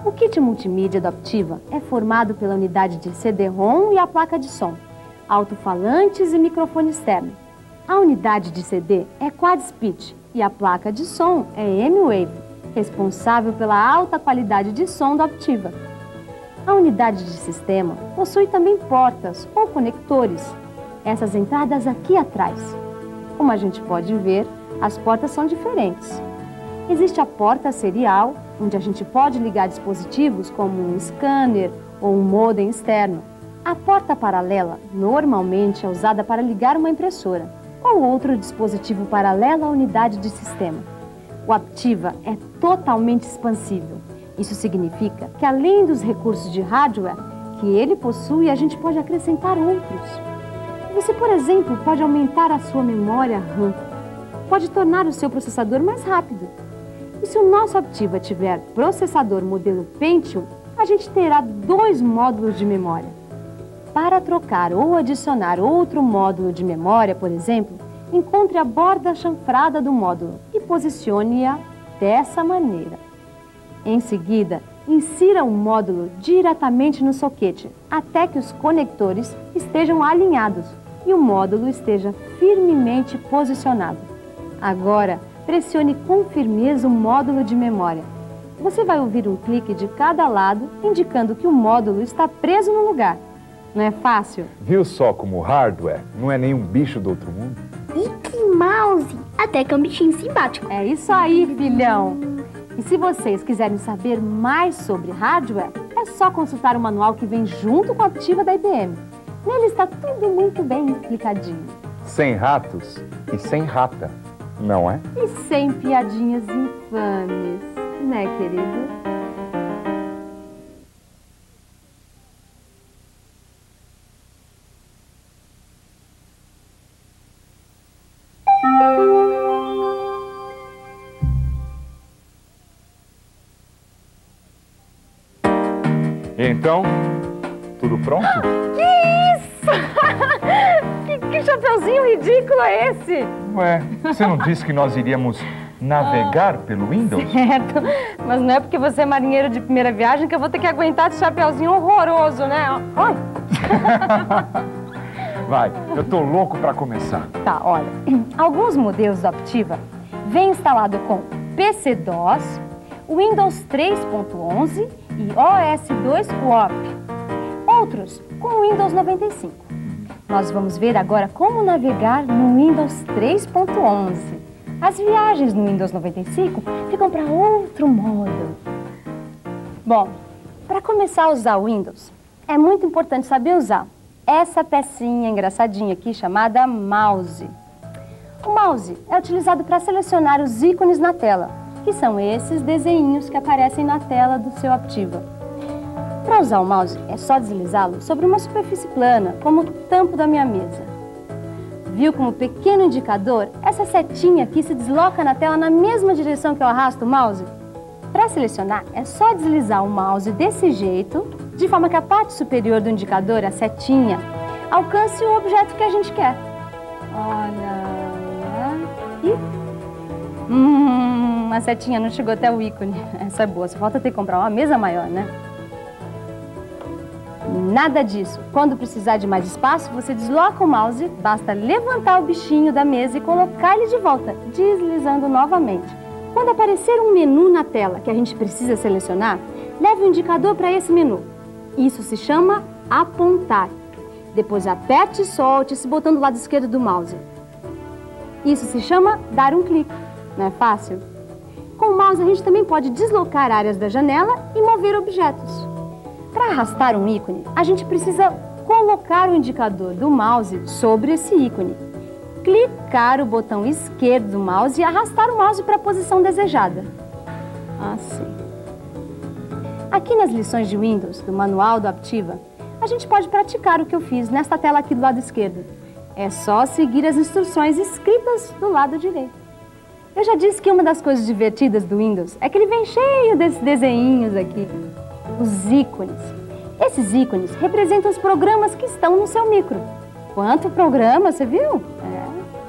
O kit multimídia da Optiva é formado pela unidade de CD-ROM e a placa de som, alto-falantes e microfone externo. A unidade de CD é quad-speech e a placa de som é M-Wave, responsável pela alta qualidade de som da Optiva. A unidade de sistema possui também portas ou conectores, essas entradas aqui atrás. Como a gente pode ver, as portas são diferentes. Existe a porta serial, onde a gente pode ligar dispositivos como um scanner ou um modem externo. A porta paralela normalmente é usada para ligar uma impressora ou outro dispositivo paralelo à unidade de sistema. O Optiva é totalmente expansível. Isso significa que, além dos recursos de hardware que ele possui, a gente pode acrescentar outros. Você, por exemplo, pode aumentar a sua memória RAM, pode tornar o seu processador mais rápido. E se o nosso Optiva tiver processador modelo Pentium, a gente terá 2 módulos de memória. Para trocar ou adicionar outro módulo de memória, por exemplo, encontre a borda chanfrada do módulo e posicione-a dessa maneira. Em seguida, insira o módulo diretamente no soquete, até que os conectores estejam alinhados e o módulo esteja firmemente posicionado. Agora, pressione com firmeza o módulo de memória. Você vai ouvir um clique de cada lado, indicando que o módulo está preso no lugar. Não é fácil? Viu só como o hardware não é nenhum bicho do outro mundo? Mickey Mouse! Até que é um bichinho simpático. É isso aí, filhão! E se vocês quiserem saber mais sobre hardware, é só consultar o manual que vem junto com a Optiva da IBM. Nele está tudo muito bem explicadinho. Sem ratos e sem rata, não é? E sem piadinhas infames, né, querido? Então, tudo pronto? Que isso? que chapeuzinho ridículo é esse? Ué, você não disse que nós iríamos navegar pelo Windows? Certo, mas não é porque você é marinheiro de primeira viagem que eu vou ter que aguentar esse chapeuzinho horroroso, né? Oi! Vai, eu tô louco pra começar. Tá, olha, alguns modelos da Optiva vêm instalado com PC-DOS, Windows 3.11 e OS 2 Co-op. Outros com o Windows 95. Nós vamos ver agora como navegar no Windows 3.11. As viagens no Windows 95 ficam para outro modo. Bom, para começar a usar o Windows, é muito importante saber usar essa pecinha engraçadinha aqui chamada mouse. O mouse é utilizado para selecionar os ícones na tela, que são esses desenhinhos que aparecem na tela do seu Aptiva. Para usar o mouse, é só deslizá-lo sobre uma superfície plana, como o tampo da minha mesa. Viu como pequeno indicador, essa setinha aqui se desloca na tela na mesma direção que eu arrasto o mouse? Para selecionar, é só deslizar o mouse desse jeito, de forma que a parte superior do indicador, a setinha, alcance o objeto que a gente quer. Olha lá. A setinha não chegou até o ícone. Essa é boa, só falta ter que comprar uma mesa maior, né? Nada disso. Quando precisar de mais espaço, você desloca o mouse, basta levantar o bichinho da mesa e colocar ele de volta, deslizando novamente. Quando aparecer um menu na tela que a gente precisa selecionar, leve o indicador para esse menu. Isso se chama apontar. Depois aperte e solte esse botão do lado esquerdo do mouse. Isso se chama dar um clique. Não é fácil? Com o mouse a gente também pode deslocar áreas da janela e mover objetos. Para arrastar um ícone, a gente precisa colocar o indicador do mouse sobre esse ícone, clicar o botão esquerdo do mouse e arrastar o mouse para a posição desejada. Assim. Aqui nas lições de Windows, do manual do Aptiva, a gente pode praticar o que eu fiz nesta tela aqui do lado esquerdo. É só seguir as instruções escritas do lado direito. Eu já disse que uma das coisas divertidas do Windows é que ele vem cheio desses desenhinhos aqui. Os ícones. Esses ícones representam os programas que estão no seu micro. Quanto programa, você viu?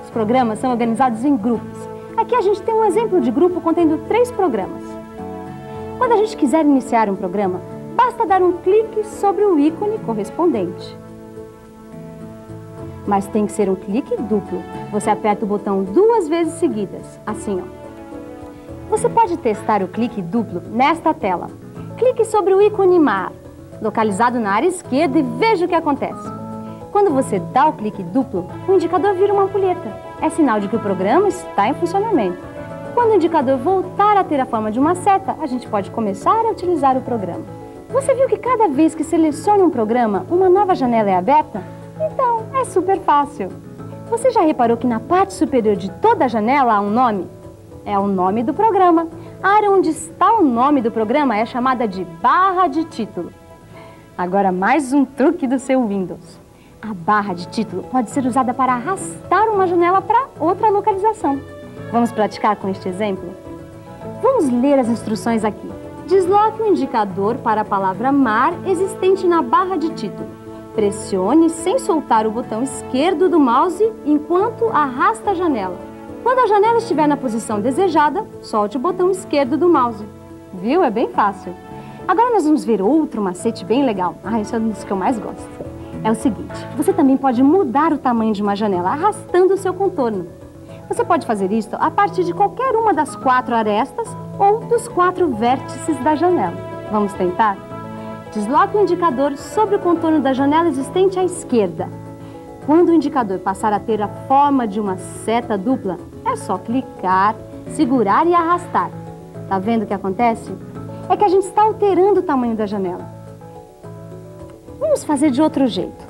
Os programas são organizados em grupos. Aqui a gente tem um exemplo de grupo contendo 3 programas. Quando a gente quiser iniciar um programa, basta dar um clique sobre o ícone correspondente. Mas tem que ser um clique duplo. Você aperta o botão 2 vezes seguidas, assim, ó. Você pode testar o clique duplo nesta tela. Clique sobre o ícone Mar, localizado na área esquerda, e veja o que acontece. Quando você dá o clique duplo, o indicador vira uma ampulheta. É sinal de que o programa está em funcionamento. Quando o indicador voltar a ter a forma de uma seta, a gente pode começar a utilizar o programa. Você viu que cada vez que seleciona um programa, uma nova janela é aberta? Então, é super fácil. Você já reparou que na parte superior de toda a janela há um nome? É o nome do programa. A área onde está o nome do programa é chamada de barra de título. Agora, mais um truque do seu Windows. A barra de título pode ser usada para arrastar uma janela para outra localização. Vamos praticar com este exemplo? Vamos ler as instruções aqui. Desloque o indicador para a palavra mar existente na barra de título. Pressione sem soltar o botão esquerdo do mouse enquanto arrasta a janela. Quando a janela estiver na posição desejada, solte o botão esquerdo do mouse. Viu? É bem fácil. Agora nós vamos ver outro macete bem legal. Esse é um dos que eu mais gosto. É o seguinte, você também pode mudar o tamanho de uma janela arrastando o seu contorno. Você pode fazer isso a partir de qualquer uma das 4 arestas ou dos 4 vértices da janela. Vamos tentar? Desloque o indicador sobre o contorno da janela existente à esquerda. Quando o indicador passar a ter a forma de uma seta dupla, é só clicar, segurar e arrastar. Tá vendo o que acontece? É que a gente está alterando o tamanho da janela. Vamos fazer de outro jeito.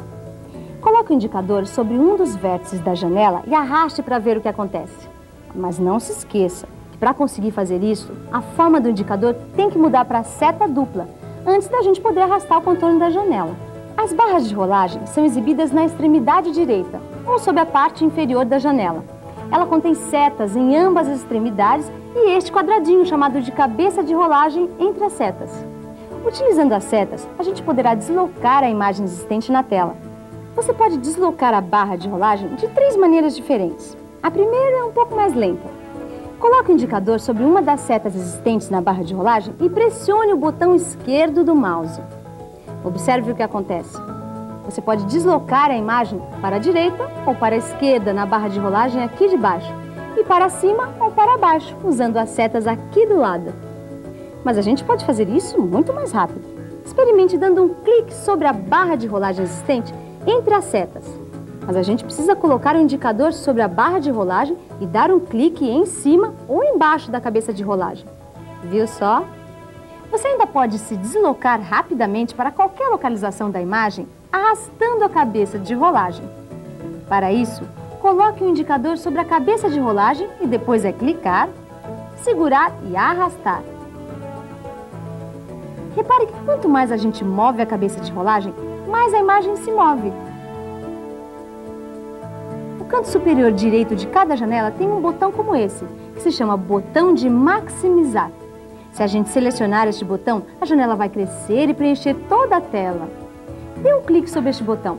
Coloque o indicador sobre um dos vértices da janela e arraste para ver o que acontece. Mas não se esqueça que para conseguir fazer isso, a forma do indicador tem que mudar para seta dupla, antes da gente poder arrastar o contorno da janela. As barras de rolagem são exibidas na extremidade direita, ou sob a parte inferior da janela. Ela contém setas em ambas as extremidades e este quadradinho chamado de cabeça de rolagem entre as setas. Utilizando as setas, a gente poderá deslocar a imagem existente na tela. Você pode deslocar a barra de rolagem de 3 maneiras diferentes. A primeira é um pouco mais lenta. Coloque o indicador sobre uma das setas existentes na barra de rolagem e pressione o botão esquerdo do mouse. Observe o que acontece. Você pode deslocar a imagem para a direita ou para a esquerda na barra de rolagem aqui de baixo e para cima ou para baixo, usando as setas aqui do lado. Mas a gente pode fazer isso muito mais rápido. Experimente dando um clique sobre a barra de rolagem existente entre as setas. Mas a gente precisa colocar o indicador sobre a barra de rolagem e dar um clique em cima ou embaixo da cabeça de rolagem. Viu só? Você ainda pode se deslocar rapidamente para qualquer localização da imagem, arrastando a cabeça de rolagem. Para isso, coloque o indicador sobre a cabeça de rolagem e depois é clicar, segurar e arrastar. Repare que quanto mais a gente move a cabeça de rolagem, mais a imagem se move. O canto superior direito de cada janela tem um botão como esse, que se chama botão de maximizar. Se a gente selecionar este botão, a janela vai crescer e preencher toda a tela. Dê um clique sobre este botão.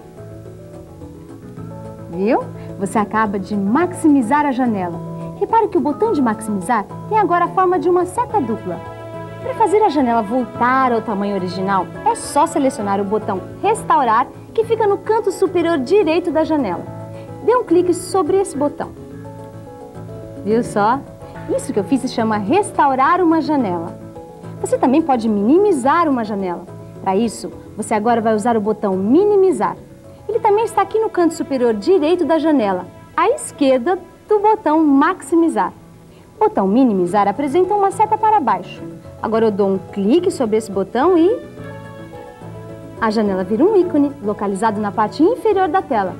Viu? Você acaba de maximizar a janela. Repare que o botão de maximizar tem agora a forma de uma seta dupla. Para fazer a janela voltar ao tamanho original, é só selecionar o botão Restaurar, que fica no canto superior direito da janela. Dê um clique sobre esse botão. Viu só? Isso que eu fiz se chama Restaurar uma janela. Você também pode minimizar uma janela. Para isso, você agora vai usar o botão Minimizar. Ele também está aqui no canto superior direito da janela, à esquerda do botão Maximizar. O botão Minimizar apresenta uma seta para baixo. Agora eu dou um clique sobre esse botão e a janela vira um ícone localizado na parte inferior da tela.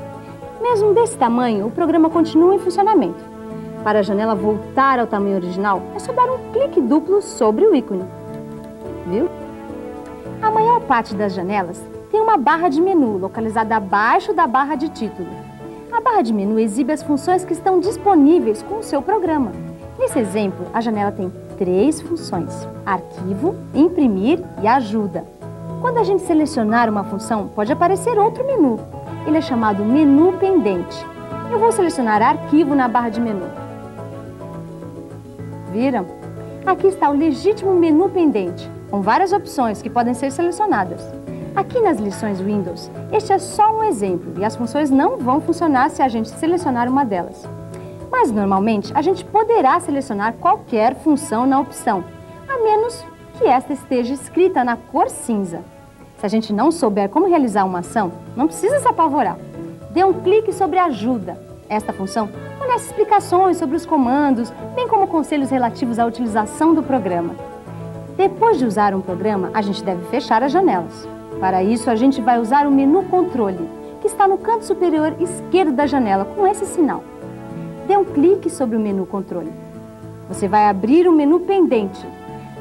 Mesmo desse tamanho, o programa continua em funcionamento. Para a janela voltar ao tamanho original, é só dar um clique duplo sobre o ícone. Viu? A maior parte das janelas tem uma barra de menu localizada abaixo da barra de título. A barra de menu exibe as funções que estão disponíveis com o seu programa. Nesse exemplo, a janela tem 3 funções: Arquivo, Imprimir e Ajuda. Quando a gente selecionar uma função, pode aparecer outro menu. Ele é chamado Menu Pendente. Eu vou selecionar Arquivo na barra de menu. Viram? Aqui está o legítimo menu pendente, com várias opções que podem ser selecionadas. Aqui nas lições Windows, este é só um exemplo e as funções não vão funcionar se a gente selecionar uma delas. Mas, normalmente, a gente poderá selecionar qualquer função na opção, a menos que esta esteja escrita na cor cinza. Se a gente não souber como realizar uma ação, não precisa se apavorar. Dê um clique sobre Ajuda. Esta função fornece explicações sobre os comandos, bem como conselhos relativos à utilização do programa. Depois de usar um programa, a gente deve fechar as janelas. Para isso, a gente vai usar o menu Controle, que está no canto superior esquerdo da janela, com esse sinal. Dê um clique sobre o menu Controle. Você vai abrir o menu pendente.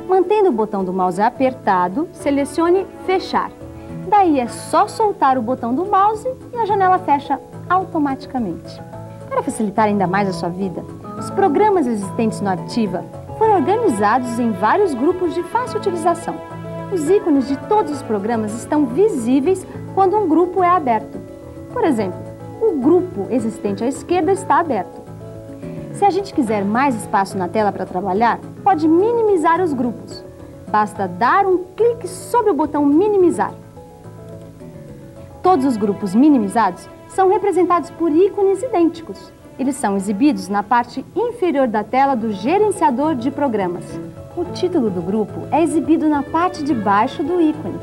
Mantendo o botão do mouse apertado, selecione Fechar. Daí é só soltar o botão do mouse e a janela fecha automaticamente. Para facilitar ainda mais a sua vida, os programas existentes no Aptiva foram organizados em vários grupos de fácil utilização. Os ícones de todos os programas estão visíveis quando um grupo é aberto. Por exemplo, o grupo existente à esquerda está aberto. Se a gente quiser mais espaço na tela para trabalhar, pode minimizar os grupos. Basta dar um clique sobre o botão Minimizar. Todos os grupos minimizados são representados por ícones idênticos. Eles são exibidos na parte inferior da tela do gerenciador de programas. O título do grupo é exibido na parte de baixo do ícone.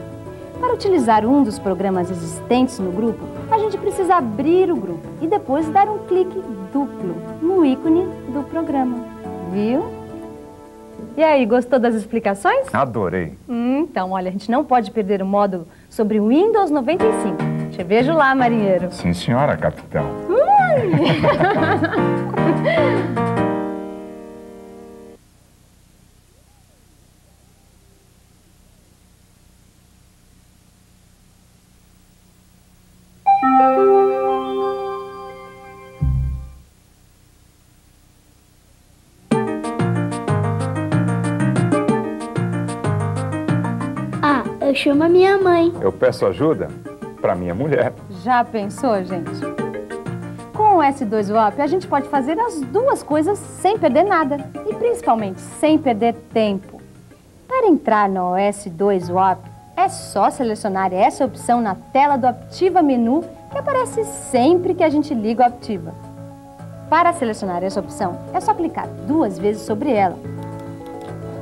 Para utilizar um dos programas existentes no grupo, a gente precisa abrir o grupo e depois dar um clique duplo no ícone do programa. Viu? E aí, gostou das explicações? Adorei. Então, olha, a gente não pode perder o módulo sobre o Windows 95. Te vejo lá, marinheiro. Sim, senhora, capitão. Eu chamo a minha mãe. Eu peço ajuda para minha mulher. Já pensou, gente? Com o S2WOP, a gente pode fazer as duas coisas sem perder nada. E principalmente, sem perder tempo. Para entrar no S2WOP, é só selecionar essa opção na tela do Aptiva Menu, que aparece sempre que a gente liga o Aptiva. Para selecionar essa opção, é só clicar 2 vezes sobre ela,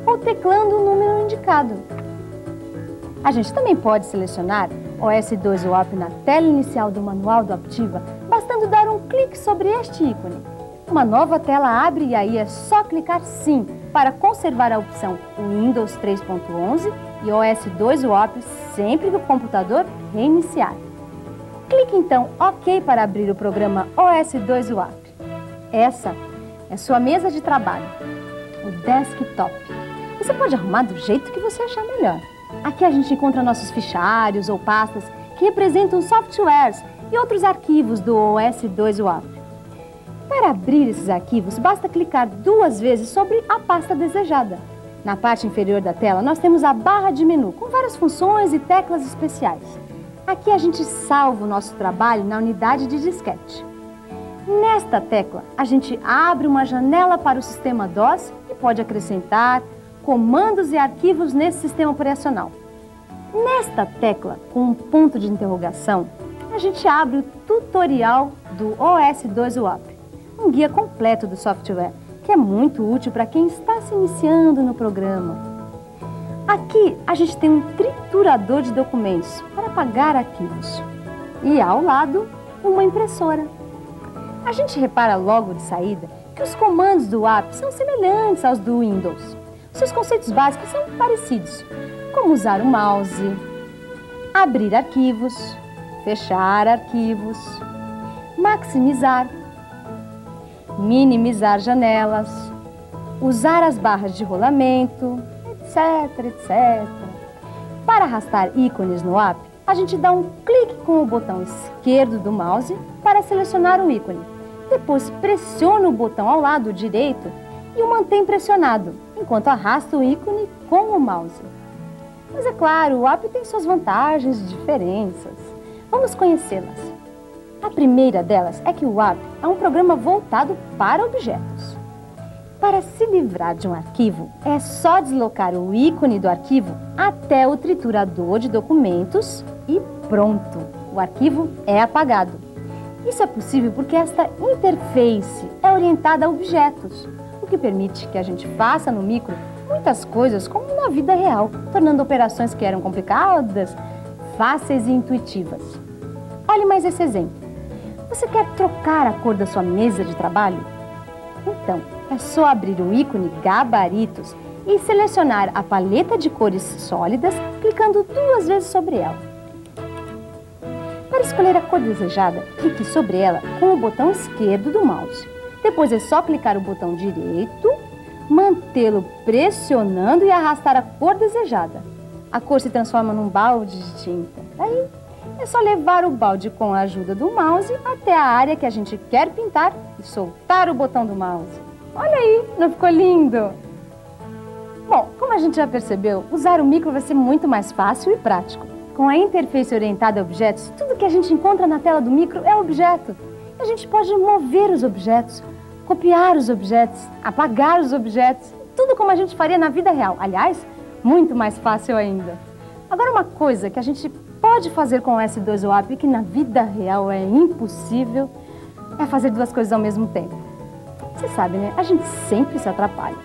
ou teclando o número indicado. A gente também pode selecionar OS2 WAP na tela inicial do manual do Aptiva, bastando dar um clique sobre este ícone. Uma nova tela abre e aí é só clicar sim para conservar a opção Windows 3.11 e OS2 WAP sempre que o computador reiniciar. Clique então OK para abrir o programa OS2 WAP. Essa é sua mesa de trabalho, o desktop. Você pode arrumar do jeito que você achar melhor. Aqui a gente encontra nossos fichários ou pastas que representam softwares e outros arquivos do OS2 WAP. Para abrir esses arquivos, basta clicar 2 vezes sobre a pasta desejada. Na parte inferior da tela, nós temos a barra de menu, com várias funções e teclas especiais. Aqui a gente salva o nosso trabalho na unidade de disquete. Nesta tecla, a gente abre uma janela para o sistema DOS e pode acrescentar comandos e arquivos nesse sistema operacional. Nesta tecla, com um ponto de interrogação, a gente abre o tutorial do OS2 WAP, um guia completo do software, que é muito útil para quem está se iniciando no programa. Aqui a gente tem um triturador de documentos para apagar arquivos e ao lado uma impressora. A gente repara logo de saída que os comandos do WAP são semelhantes aos do Windows. Seus conceitos básicos são parecidos, como usar o mouse, abrir arquivos, fechar arquivos, maximizar, minimizar janelas, usar as barras de rolamento, etc, etc. Para arrastar ícones no WAP, a gente dá um clique com o botão esquerdo do mouse para selecionar o ícone. Depois pressiona o botão ao lado direito e o mantém pressionado, enquanto arrasta o ícone com o mouse. Mas é claro, o WAP tem suas vantagens e diferenças. Vamos conhecê-las. A primeira delas é que o WAP é um programa voltado para objetos. Para se livrar de um arquivo, é só deslocar o ícone do arquivo até o triturador de documentos e pronto, o arquivo é apagado. Isso é possível porque esta interface é orientada a objetos, o que permite que a gente faça no micro muitas coisas como na vida real, tornando operações que eram complicadas, fáceis e intuitivas. Olhe mais esse exemplo. Você quer trocar a cor da sua mesa de trabalho? Então, é só abrir o ícone Gabaritos e selecionar a paleta de cores sólidas, clicando 2 vezes sobre ela. Para escolher a cor desejada, clique sobre ela com o botão esquerdo do mouse. Depois é só clicar o botão direito, mantê-lo pressionando e arrastar a cor desejada. A cor se transforma num balde de tinta. Daí é só levar o balde com a ajuda do mouse até a área que a gente quer pintar e soltar o botão do mouse. Olha aí, não ficou lindo? Bom, como a gente já percebeu, usar o micro vai ser muito mais fácil e prático. Com a interface orientada a objetos, tudo que a gente encontra na tela do micro é objeto. A gente pode mover os objetos, copiar os objetos, apagar os objetos, tudo como a gente faria na vida real. Aliás, muito mais fácil ainda. Agora, uma coisa que a gente pode fazer com o OS2 WAP que na vida real é impossível, é fazer 2 coisas ao mesmo tempo. Você sabe, né? A gente sempre se atrapalha.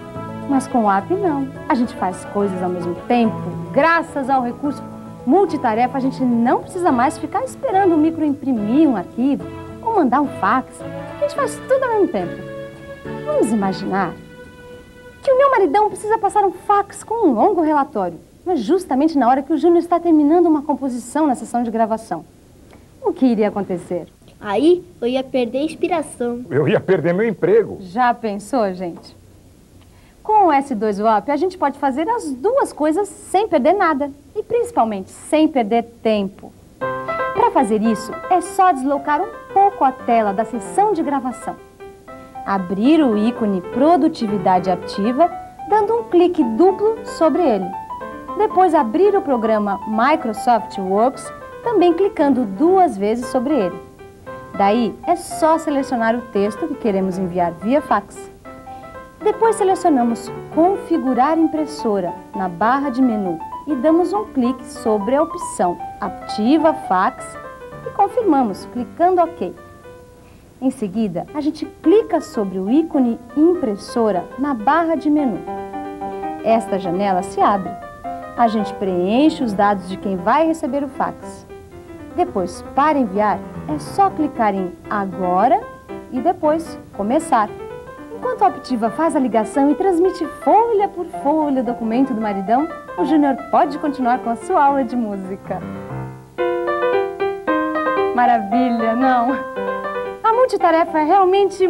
Mas com o WAP não. A gente faz coisas ao mesmo tempo. Graças ao recurso multitarefa, a gente não precisa mais ficar esperando o micro imprimir um arquivo ou mandar um fax. A gente faz tudo ao mesmo tempo. Vamos imaginar que o meu maridão precisa passar um fax com um longo relatório, mas justamente na hora que o Júnior está terminando uma composição na sessão de gravação. O que iria acontecer? Aí eu ia perder a inspiração. Eu ia perder meu emprego. Já pensou, gente? Com o OS2 WAP, a gente pode fazer as 2 coisas sem perder nada. E principalmente, sem perder tempo. Para fazer isso, é só deslocar um pouco a tela da sessão de gravação. Abrir o ícone Produtividade Aptiva, dando um clique duplo sobre ele. Depois abrir o programa Microsoft Works, também clicando 2 vezes sobre ele. Daí é só selecionar o texto que queremos enviar via fax. Depois selecionamos Configurar impressora na barra de menu e damos um clique sobre a opção Aptiva Fax e confirmamos, clicando OK. Em seguida, a gente clica sobre o ícone Impressora na barra de menu. Esta janela se abre. a gente preenche os dados de quem vai receber o fax. Depois, para enviar, é só clicar em Agora e depois Começar. Enquanto a Optiva faz a ligação e transmite folha por folha o documento do maridão, o Júnior pode continuar com a sua aula de música. Maravilha, não? A multitarefa é realmente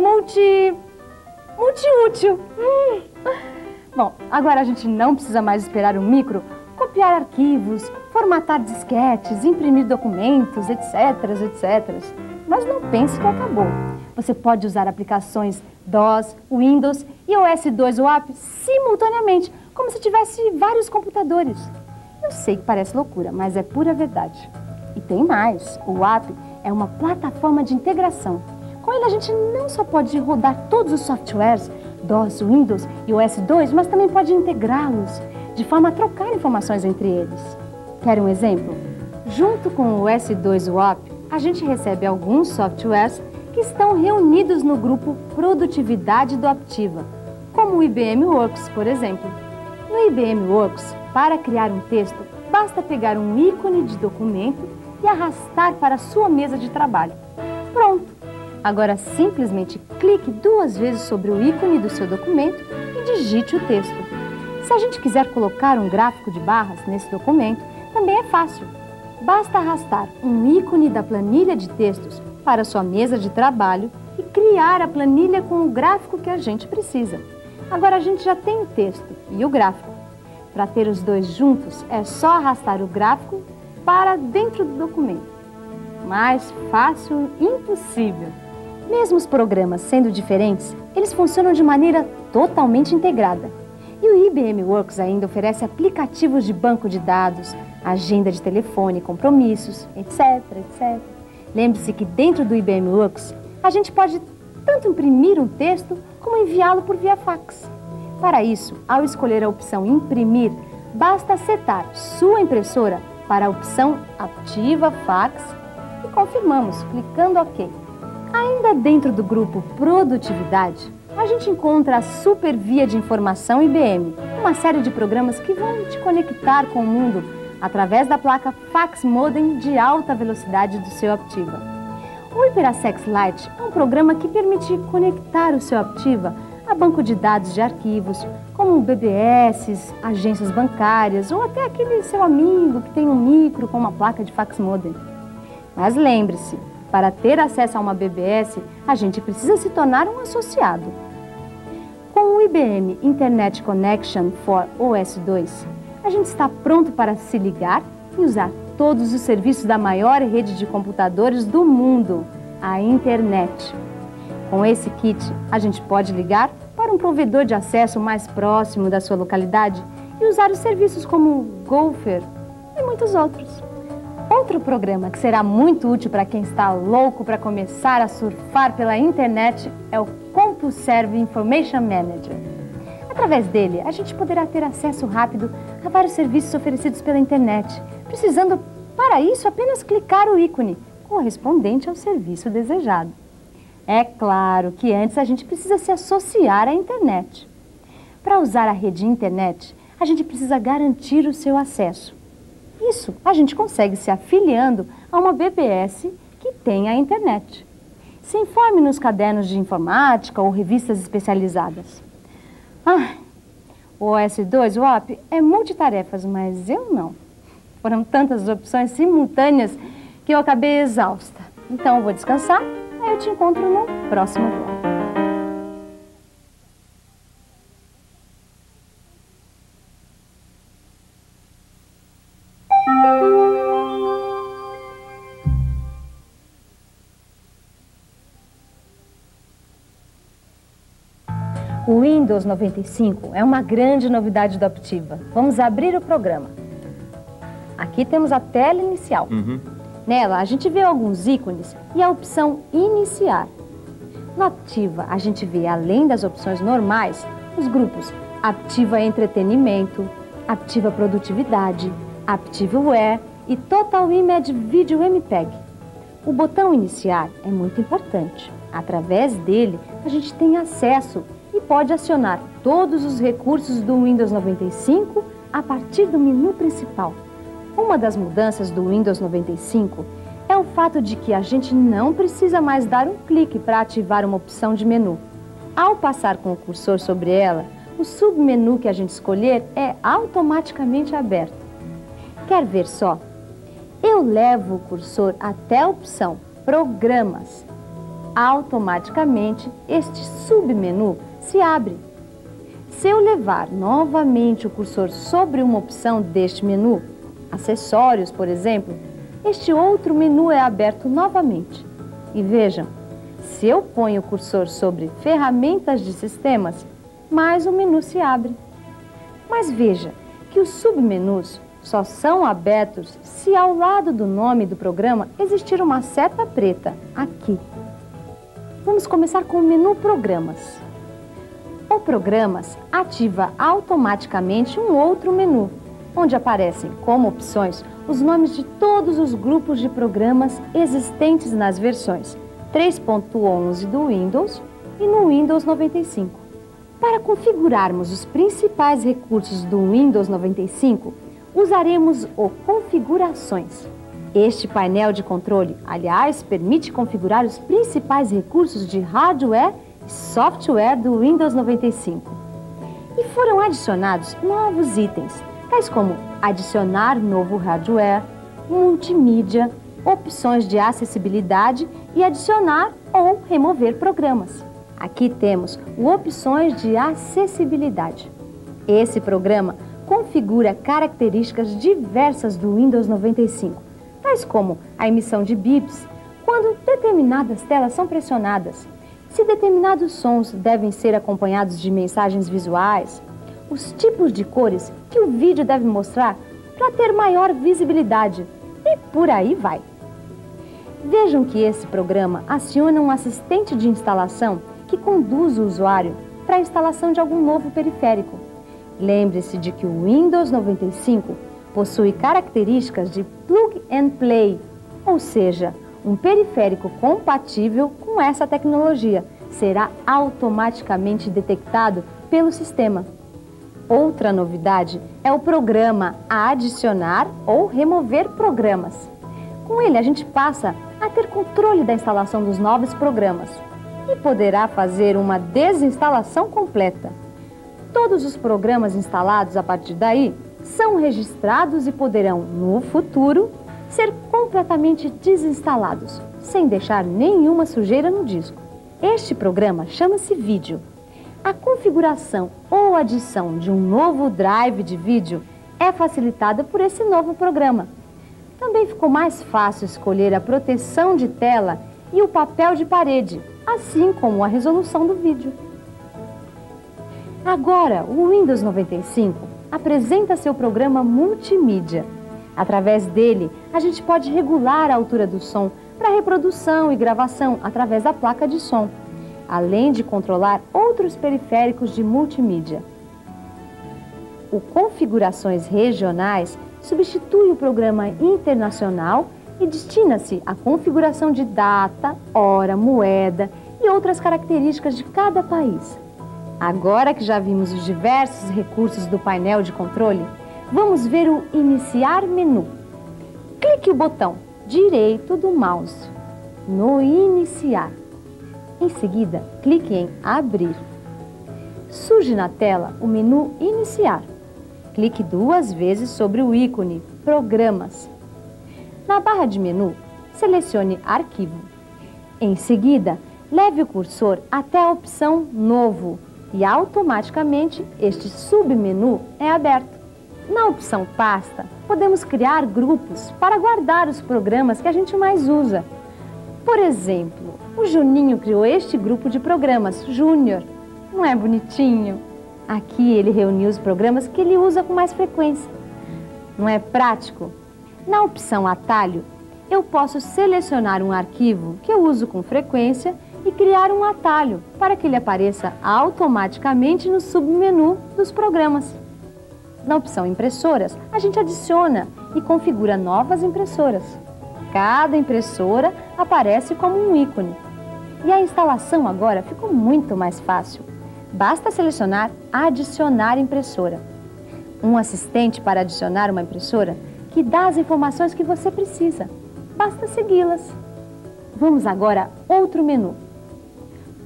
multiútil. Bom, agora a gente não precisa mais esperar o micro, copiar arquivos, formatar disquetes, imprimir documentos, etc. Mas não pense que acabou. Você pode usar aplicações DOS, Windows e OS 2 WAP simultaneamente, como se tivesse vários computadores. Eu sei que parece loucura, mas é pura verdade. E tem mais, o WAP é uma plataforma de integração. Com ele a gente não só pode rodar todos os softwares, DOS, Windows e OS 2, mas também pode integrá-los, de forma a trocar informações entre eles. Quer um exemplo? Junto com o OS 2 WAP, a gente recebe alguns softwares que estão reunidos no grupo Produtividade do Optiva, como o IBM Works, por exemplo. No IBM Works, para criar um texto, basta pegar um ícone de documento e arrastar para a sua mesa de trabalho. Pronto! Agora simplesmente clique 2 vezes sobre o ícone do seu documento e digite o texto. Se a gente quiser colocar um gráfico de barras nesse documento, também é fácil. Basta arrastar um ícone da planilha de textos para sua mesa de trabalho e criar a planilha com o gráfico que a gente precisa. Agora a gente já tem o texto e o gráfico. Para ter os dois juntos, é só arrastar o gráfico para dentro do documento. Mais fácil, impossível. Mesmo os programas sendo diferentes, eles funcionam de maneira totalmente integrada. E o IBM Works ainda oferece aplicativos de banco de dados, agenda de telefone, compromissos, etc. Lembre-se que dentro do IBM Works, a gente pode tanto imprimir um texto como enviá-lo por via fax. Para isso, ao escolher a opção Imprimir, basta setar sua impressora para a opção Optiva Fax e confirmamos, clicando OK. Ainda dentro do grupo Produtividade, a gente encontra a Super Via de Informação IBM, uma série de programas que vão te conectar com o mundo através da placa Fax Modem de alta velocidade do seu Optiva. O HyperAccess Lite é um programa que permite conectar o seu Optiva a banco de dados de arquivos, como BBS, agências bancárias ou até aquele seu amigo que tem um micro com uma placa de fax modem. Mas lembre-se, para ter acesso a uma BBS, a gente precisa se tornar um associado. Com o IBM Internet Connection for OS 2, a gente está pronto para se ligar e usar todos os serviços da maior rede de computadores do mundo, a internet. Com esse kit, a gente pode ligar para um provedor de acesso mais próximo da sua localidade e usar os serviços como Gopher e muitos outros. Outro programa que será muito útil para quem está louco para começar a surfar pela internet é o CompuServe Information Manager. Através dele, a gente poderá ter acesso rápido a vários serviços oferecidos pela internet, precisando, para isso, apenas clicar o ícone correspondente ao serviço desejado. É claro que antes a gente precisa se associar à internet. Para usar a rede internet, a gente precisa garantir o seu acesso. Isso a gente consegue se afiliando a uma BBS que tem a internet. Se informe nos cadernos de informática ou revistas especializadas. O OS 2 WAP é multitarefas, mas eu não. Foram tantas opções simultâneas que eu acabei exausta. Então eu vou descansar, aí eu te encontro no próximo bloco. O Windows 95 é uma grande novidade do Optiva. Vamos abrir o programa. Aqui temos a tela inicial. Nela, a gente vê alguns ícones e a opção Iniciar. No Optiva, a gente vê, além das opções normais, os grupos Optiva Entretenimento, Optiva Produtividade, Optiveware e Total Image Video MPEG. O botão Iniciar é muito importante. Através dele, a gente tem acesso e pode acionar todos os recursos do Windows 95 a partir do menu principal. Uma das mudanças do Windows 95 é o fato de que a gente não precisa mais dar um clique para ativar uma opção de menu. Ao passar com o cursor sobre ela, o submenu que a gente escolher é automaticamente aberto. Quer ver só? Eu levo o cursor até a opção Programas. Automaticamente, este submenu se abre. Se eu levar novamente o cursor sobre uma opção deste menu, Acessórios, por exemplo, este outro menu é aberto novamente. E vejam, se eu ponho o cursor sobre Ferramentas de Sistemas, mais um menu se abre. Mas veja que os submenus só são abertos se ao lado do nome do programa existir uma seta preta, aqui. Vamos começar com o menu Programas. O Programas ativa automaticamente um outro menu, onde aparecem como opções os nomes de todos os grupos de programas existentes nas versões 3.11 do Windows e no Windows 95. Para configurarmos os principais recursos do Windows 95, usaremos o Configurações. Este painel de controle, aliás, permite configurar os principais recursos de hardware e software do Windows 95. E foram adicionados novos itens, tais como adicionar novo hardware, multimídia, opções de acessibilidade e adicionar ou remover programas. Aqui temos o opções de acessibilidade. Esse programa configura características diversas do Windows 95, tais como a emissão de bips quando determinadas telas são pressionadas, se determinados sons devem ser acompanhados de mensagens visuais, os tipos de cores que o vídeo deve mostrar para ter maior visibilidade e por aí vai. Vejam que esse programa aciona um assistente de instalação que conduz o usuário para a instalação de algum novo periférico. Lembre-se de que o Windows 95 possui características de plug and play, ou seja, um periférico compatível com essa tecnologia será automaticamente detectado pelo sistema. Outra novidade é o programa Adicionar ou Remover Programas. Com ele, a gente passa a ter controle da instalação dos novos programas e poderá fazer uma desinstalação completa. Todos os programas instalados a partir daí são registrados e poderão, no futuro, ser completamente desinstalados, sem deixar nenhuma sujeira no disco. Este programa chama-se Vídeo. A configuração ou adição de um novo drive de vídeo é facilitada por esse novo programa. Também ficou mais fácil escolher a proteção de tela e o papel de parede, assim como a resolução do vídeo. Agora, o Windows 95 apresenta seu programa multimídia. Através dele, a gente pode regular a altura do som para reprodução e gravação através da placa de som, além de controlar outros periféricos de multimídia. O Configurações Regionais substitui o programa internacional e destina-se à configuração de data, hora, moeda e outras características de cada país. Agora que já vimos os diversos recursos do painel de controle, vamos ver o Iniciar menu. Clique o botão direito do mouse no Iniciar. Em seguida, clique em Abrir. Surge na tela o menu Iniciar. Clique 2 vezes sobre o ícone Programas. Na barra de menu, selecione Arquivo. Em seguida, leve o cursor até a opção Novo e automaticamente este submenu é aberto. Na opção Pasta, podemos criar grupos para guardar os programas que a gente mais usa. Por exemplo, o Juninho criou este grupo de programas, Júnior. Não é bonitinho? Aqui ele reuniu os programas que ele usa com mais frequência. Não é prático? Na opção Atalho, eu posso selecionar um arquivo que eu uso com frequência e criar um atalho para que ele apareça automaticamente no submenu dos programas. Na opção Impressoras, a gente adiciona e configura novas impressoras. Cada impressora aparece como um ícone. E a instalação agora ficou muito mais fácil. Basta selecionar Adicionar impressora. Um assistente para adicionar uma impressora que dá as informações que você precisa. Basta segui-las. Vamos agora a outro menu.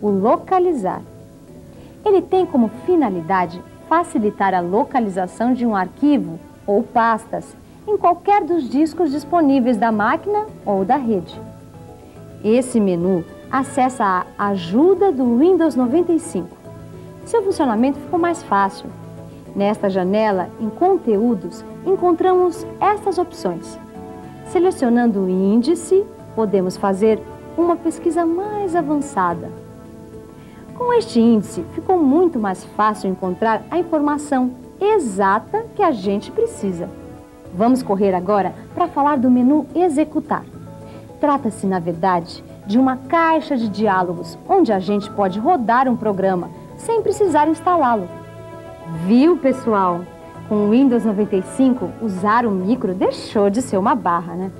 O localizar. Ele tem como finalidade facilitar a localização de um arquivo ou pastas em qualquer dos discos disponíveis da máquina ou da rede. Esse menu acessa a ajuda do Windows 95. Seu funcionamento ficou mais fácil. Nesta janela, em Conteúdos, encontramos estas opções. Selecionando o índice, podemos fazer uma pesquisa mais avançada. Com este índice, ficou muito mais fácil encontrar a informação exata que a gente precisa. Vamos correr agora para falar do menu Executar. Trata-se, na verdade, de uma caixa de diálogos, onde a gente pode rodar um programa sem precisar instalá-lo. Viu, pessoal? Com o Windows 95, usar o micro deixou de ser uma barra, né?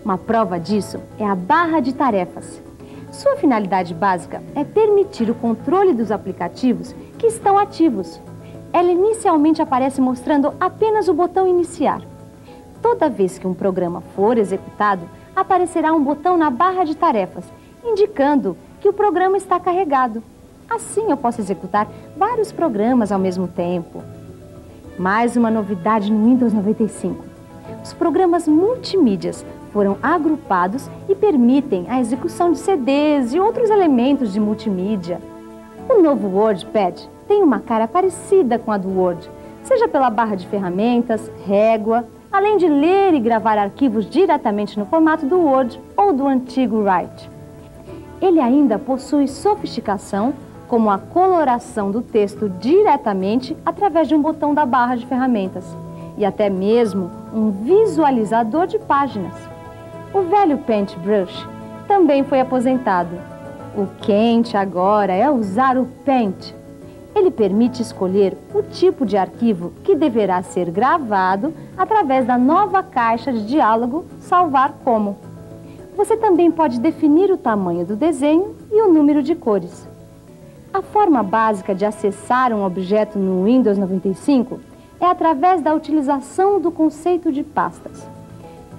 Uma prova disso é a barra de tarefas. Sua finalidade básica é permitir o controle dos aplicativos que estão ativos. Ela inicialmente aparece mostrando apenas o botão Iniciar. Toda vez que um programa for executado, aparecerá um botão na barra de tarefas, indicando que o programa está carregado. Assim eu posso executar vários programas ao mesmo tempo. Mais uma novidade no Windows 95. Os programas multimídias foram agrupados e permitem a execução de CDs e outros elementos de multimídia. O novo WordPad tem uma cara parecida com a do Word, seja pela barra de ferramentas, régua, além de ler e gravar arquivos diretamente no formato do Word ou do antigo Write. Ele ainda possui sofisticação, como a coloração do texto diretamente através de um botão da barra de ferramentas e até mesmo um visualizador de páginas. O velho Paintbrush também foi aposentado. O quente agora é usar o Paint. Ele permite escolher o tipo de arquivo que deverá ser gravado através da nova caixa de diálogo Salvar Como. Você também pode definir o tamanho do desenho e o número de cores. A forma básica de acessar um objeto no Windows 95 é através da utilização do conceito de pastas.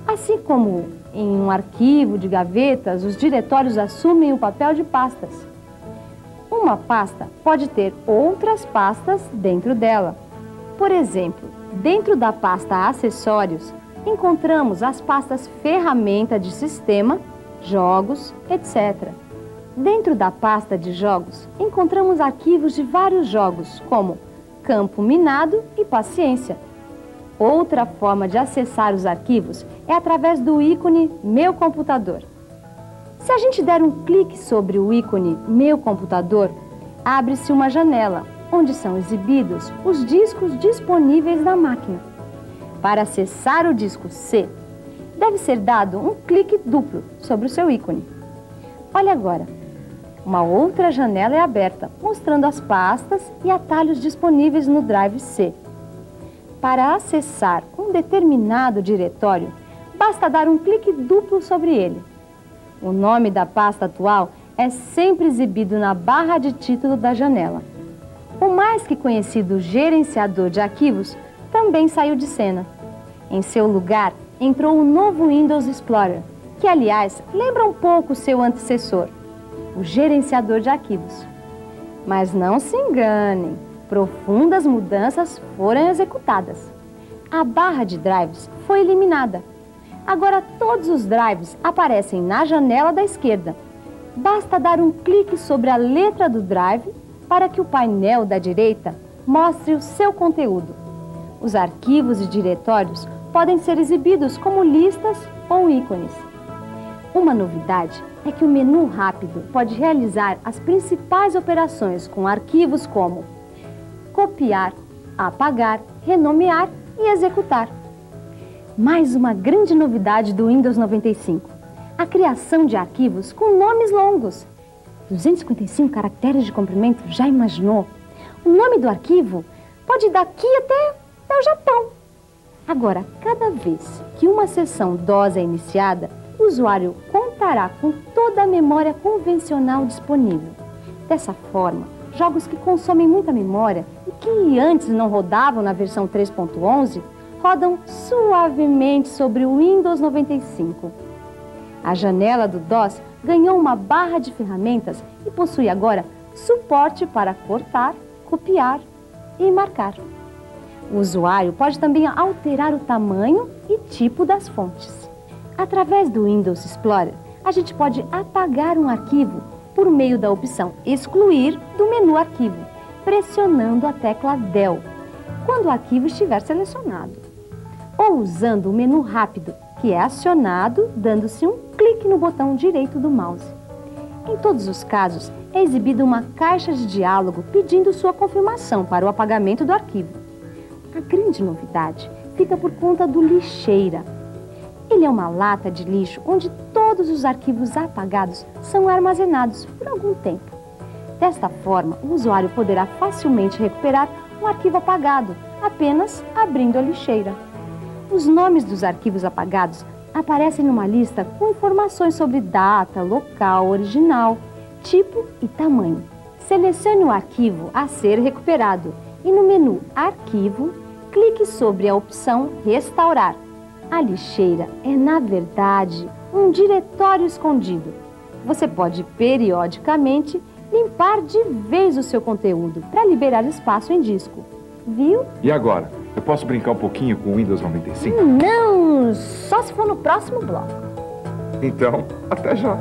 Assim como em um arquivo de gavetas, os diretórios assumem o papel de pastas. Uma pasta pode ter outras pastas dentro dela. Por exemplo, dentro da pasta Acessórios, encontramos as pastas Ferramenta de Sistema, Jogos, etc. Dentro da pasta de Jogos, encontramos arquivos de vários jogos, como Campo Minado e Paciência. Outra forma de acessar os arquivos é através do ícone Meu Computador. Se a gente der um clique sobre o ícone Meu Computador, abre-se uma janela, onde são exibidos os discos disponíveis na máquina. Para acessar o disco C, deve ser dado um clique duplo sobre o seu ícone. Olha agora, uma outra janela é aberta, mostrando as pastas e atalhos disponíveis no Drive C. Para acessar um determinado diretório, basta dar um clique duplo sobre ele. O nome da pasta atual é sempre exibido na barra de título da janela. O mais que conhecido gerenciador de arquivos também saiu de cena. Em seu lugar, entrou o novo Windows Explorer, que, aliás, lembra um pouco seu antecessor, o gerenciador de arquivos. Mas não se enganem, profundas mudanças foram executadas. A barra de drives foi eliminada. Agora todos os drives aparecem na janela da esquerda. Basta dar um clique sobre a letra do drive para que o painel da direita mostre o seu conteúdo. Os arquivos e diretórios podem ser exibidos como listas ou ícones. Uma novidade é que o menu rápido pode realizar as principais operações com arquivos como copiar, apagar, renomear e executar. Mais uma grande novidade do Windows 95, a criação de arquivos com nomes longos. 255 caracteres de comprimento, já imaginou? O nome do arquivo pode ir daqui até o Japão. Agora, cada vez que uma sessão DOS é iniciada, o usuário contará com toda a memória convencional disponível. Dessa forma, jogos que consomem muita memória e que antes não rodavam na versão 3.11, rodam suavemente sobre o Windows 95. A janela do DOS ganhou uma barra de ferramentas e possui agora suporte para cortar, copiar e marcar. O usuário pode também alterar o tamanho e tipo das fontes. Através do Windows Explorer, a gente pode apagar um arquivo por meio da opção Excluir do menu Arquivo, pressionando a tecla Del, quando o arquivo estiver selecionado. Ou usando o menu Rápido, que é acionado dando-se um clique no botão direito do mouse. Em todos os casos, é exibida uma caixa de diálogo pedindo sua confirmação para o apagamento do arquivo. A grande novidade fica por conta do Lixeira. Ele é uma lata de lixo onde todos os arquivos apagados são armazenados por algum tempo. Desta forma, o usuário poderá facilmente recuperar um arquivo apagado, apenas abrindo a lixeira. Os nomes dos arquivos apagados aparecem numa lista com informações sobre data, local, original, tipo e tamanho. Selecione o arquivo a ser recuperado e no menu Arquivo, clique sobre a opção Restaurar. A lixeira é, na verdade, um diretório escondido. Você pode, periodicamente, limpar de vez o seu conteúdo para liberar espaço em disco. Viu? E agora? Eu posso brincar um pouquinho com o Windows 95? Não, só se for no próximo bloco. Então, até já.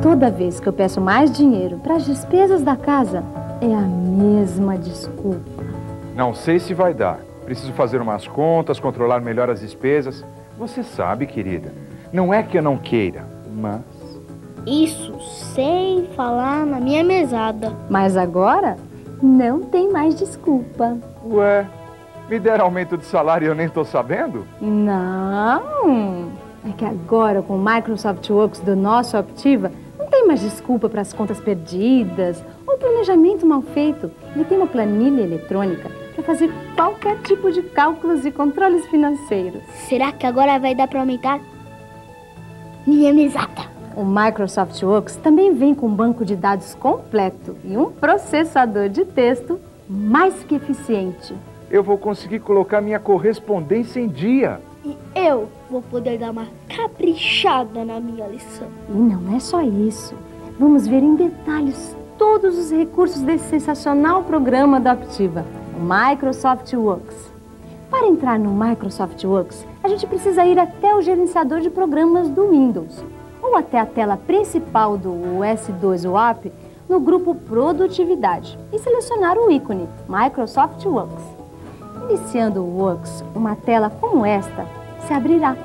Toda vez que eu peço mais dinheiro para as despesas da casa, é a mesma desculpa. Não sei se vai dar. Preciso fazer umas contas, controlar melhor as despesas. Você sabe, querida, não é que eu não queira, mas... Isso sem falar na minha mesada. Mas agora, não tem mais desculpa. Ué, me deram aumento de salário e eu nem tô sabendo? Não, é que agora com o Microsoft Works do nosso Optiva, não tem mais desculpa para as contas perdidas ou planejamento mal feito. Ele tem uma planilha eletrônica para fazer qualquer tipo de cálculos e controles financeiros. Será que agora vai dar para aumentar minha mesada? O Microsoft Works também vem com um banco de dados completo e um processador de texto mais que eficiente. Eu vou conseguir colocar minha correspondência em dia. E eu vou poder dar uma caprichada na minha lição. E não é só isso. Vamos ver em detalhes todos os recursos desse sensacional programa da Optiva, o Microsoft Works. Para entrar no Microsoft Works, a gente precisa ir até o gerenciador de programas do Windows ou até a tela principal do S2 WAP no grupo Produtividade e selecionar o ícone Microsoft Works. Iniciando o Works, uma tela como esta se abrirá.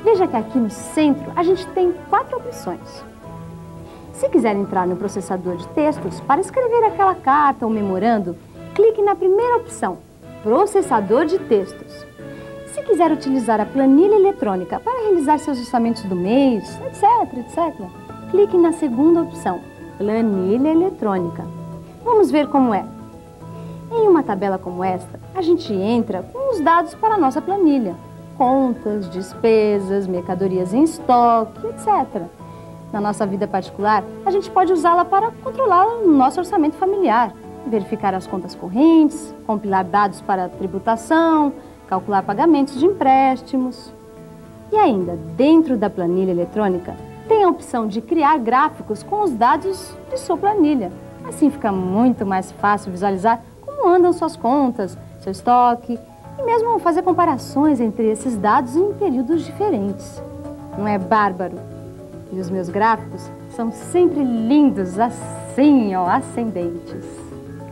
Veja que aqui no centro a gente tem 4 opções. Se quiser entrar no processador de textos para escrever aquela carta ou memorando, clique na primeira opção, Processador de Textos. Se quiser utilizar a planilha eletrônica para realizar seus orçamentos do mês, etc, clique na segunda opção, Planilha Eletrônica. Vamos ver como é. Em uma tabela como esta, a gente entra com os dados para a nossa planilha. Contas, despesas, mercadorias em estoque, etc. Na nossa vida particular, a gente pode usá-la para controlar o nosso orçamento familiar, verificar as contas correntes, compilar dados para tributação, calcular pagamentos de empréstimos. E ainda, dentro da planilha eletrônica, tem a opção de criar gráficos com os dados de sua planilha. Assim fica muito mais fácil visualizar como andam suas contas, seu estoque e mesmo fazer comparações entre esses dados em períodos diferentes. Não é bárbaro? E os meus gráficos são sempre lindos, assim, ó, ascendentes.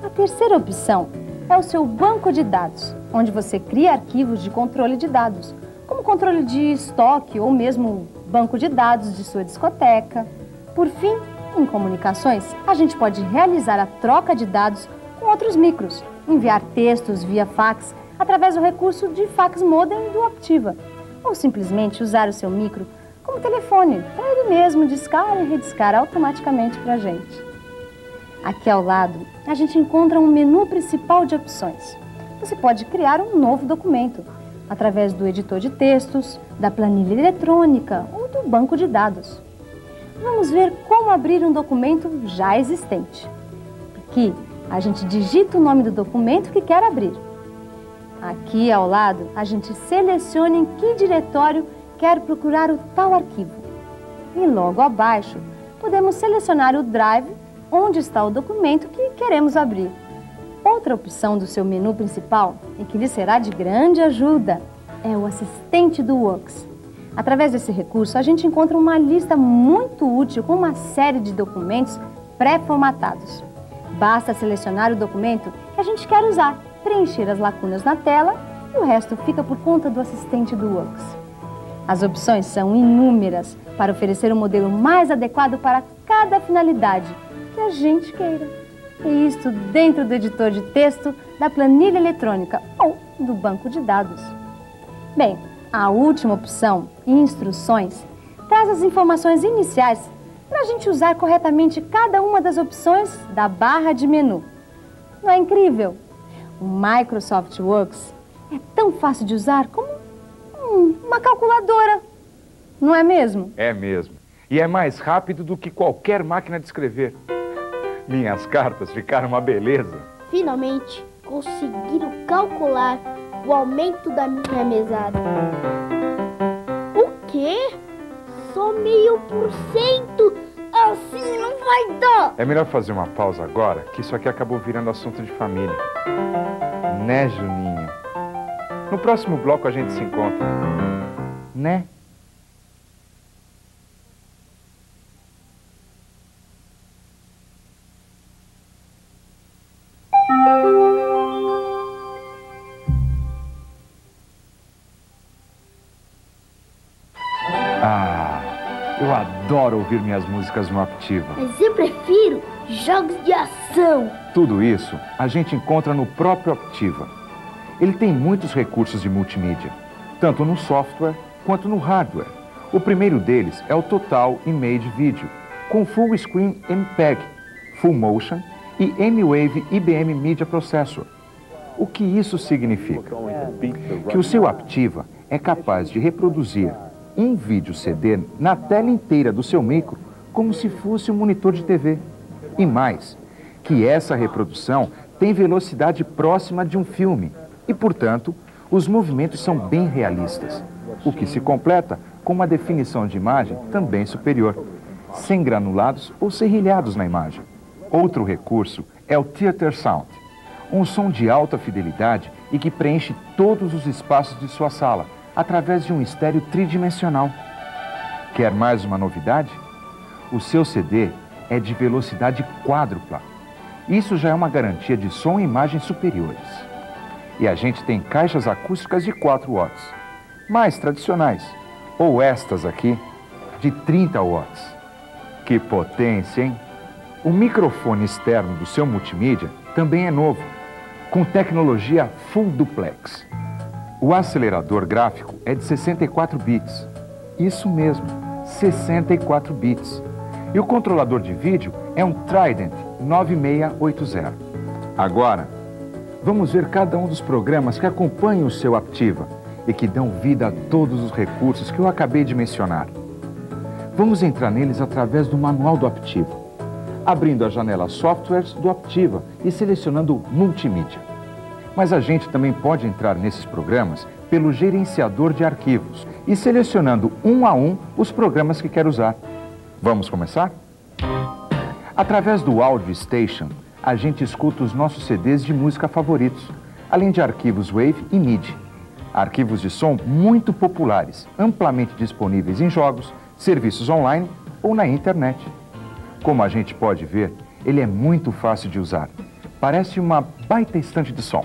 A terceira opção é o seu banco de dados, onde você cria arquivos de controle de dados, como controle de estoque ou mesmo banco de dados de sua discoteca. Por fim, em comunicações, a gente pode realizar a troca de dados com outros micros, enviar textos via fax através do recurso de fax modem do Optiva, ou simplesmente usar o seu micro como telefone, para ele mesmo discar e rediscar automaticamente para a gente. Aqui ao lado, a gente encontra um menu principal de opções. Você pode criar um novo documento através do editor de textos, da planilha eletrônica ou do banco de dados. Vamos ver como abrir um documento já existente. Aqui, a gente digita o nome do documento que quer abrir. Aqui ao lado, a gente seleciona em que diretório quer procurar o tal arquivo. E logo abaixo, podemos selecionar o drive onde está o documento que queremos abrir. Outra opção do seu menu principal, e que lhe será de grande ajuda, é o assistente do Works. Através desse recurso, a gente encontra uma lista muito útil com uma série de documentos pré-formatados. Basta selecionar o documento que a gente quer usar, preencher as lacunas na tela e o resto fica por conta do assistente do Works. As opções são inúmeras para oferecer um modelo mais adequado para cada finalidade que a gente queira. E isto dentro do editor de texto, da planilha eletrônica ou do banco de dados. Bem, a última opção, instruções, traz as informações iniciais para a gente usar corretamente cada uma das opções da barra de menu. Não é incrível? O Microsoft Works é tão fácil de usar como uma calculadora, não é mesmo? É mesmo. E é mais rápido do que qualquer máquina de escrever. Minhas cartas ficaram uma beleza. Finalmente, conseguiram calcular o aumento da minha mesada. O quê? Só 0,5%? Assim não vai dar! É melhor fazer uma pausa agora, que isso aqui acabou virando assunto de família. Né, Juninho? No próximo bloco a gente se encontra. Né? Eu adoro ouvir minhas músicas no Aptiva. Mas eu prefiro jogos de ação. Tudo isso a gente encontra no próprio Aptiva. Ele tem muitos recursos de multimídia, tanto no software quanto no hardware. O primeiro deles é o Total Image Video, com Full Screen MPEG, Full Motion e M-Wave IBM Media Processor. O que isso significa? Que o seu Aptiva é capaz de reproduzir um vídeo CD na tela inteira do seu micro, como se fosse um monitor de TV. E mais, que essa reprodução tem velocidade próxima de um filme e, portanto, os movimentos são bem realistas, o que se completa com uma definição de imagem também superior, sem granulados ou serrilhados na imagem. Outro recurso é o Theater Sound, um som de alta fidelidade e que preenche todos os espaços de sua sala, através de um estéreo tridimensional. Quer mais uma novidade? O seu CD é de velocidade quádrupla. Isso já é uma garantia de som e imagem superiores. E a gente tem caixas acústicas de 4 watts, mais tradicionais, ou estas aqui, de 30 watts. Que potência, hein? O microfone externo do seu multimídia também é novo, com tecnologia Full Duplex. O acelerador gráfico é de 64 bits. Isso mesmo, 64 bits. E o controlador de vídeo é um Trident 9680. Agora, vamos ver cada um dos programas que acompanham o seu Aptiva e que dão vida a todos os recursos que eu acabei de mencionar. Vamos entrar neles através do manual do Aptiva, abrindo a janela Softwares do Aptiva e selecionando Multimídia. Mas a gente também pode entrar nesses programas pelo gerenciador de arquivos e selecionando um a um os programas que quer usar. Vamos começar? Através do Audio Station, a gente escuta os nossos CDs de música favoritos, além de arquivos WAV e MIDI. Arquivos de som muito populares, amplamente disponíveis em jogos, serviços online ou na internet. Como a gente pode ver, ele é muito fácil de usar. Parece uma baita estante de som.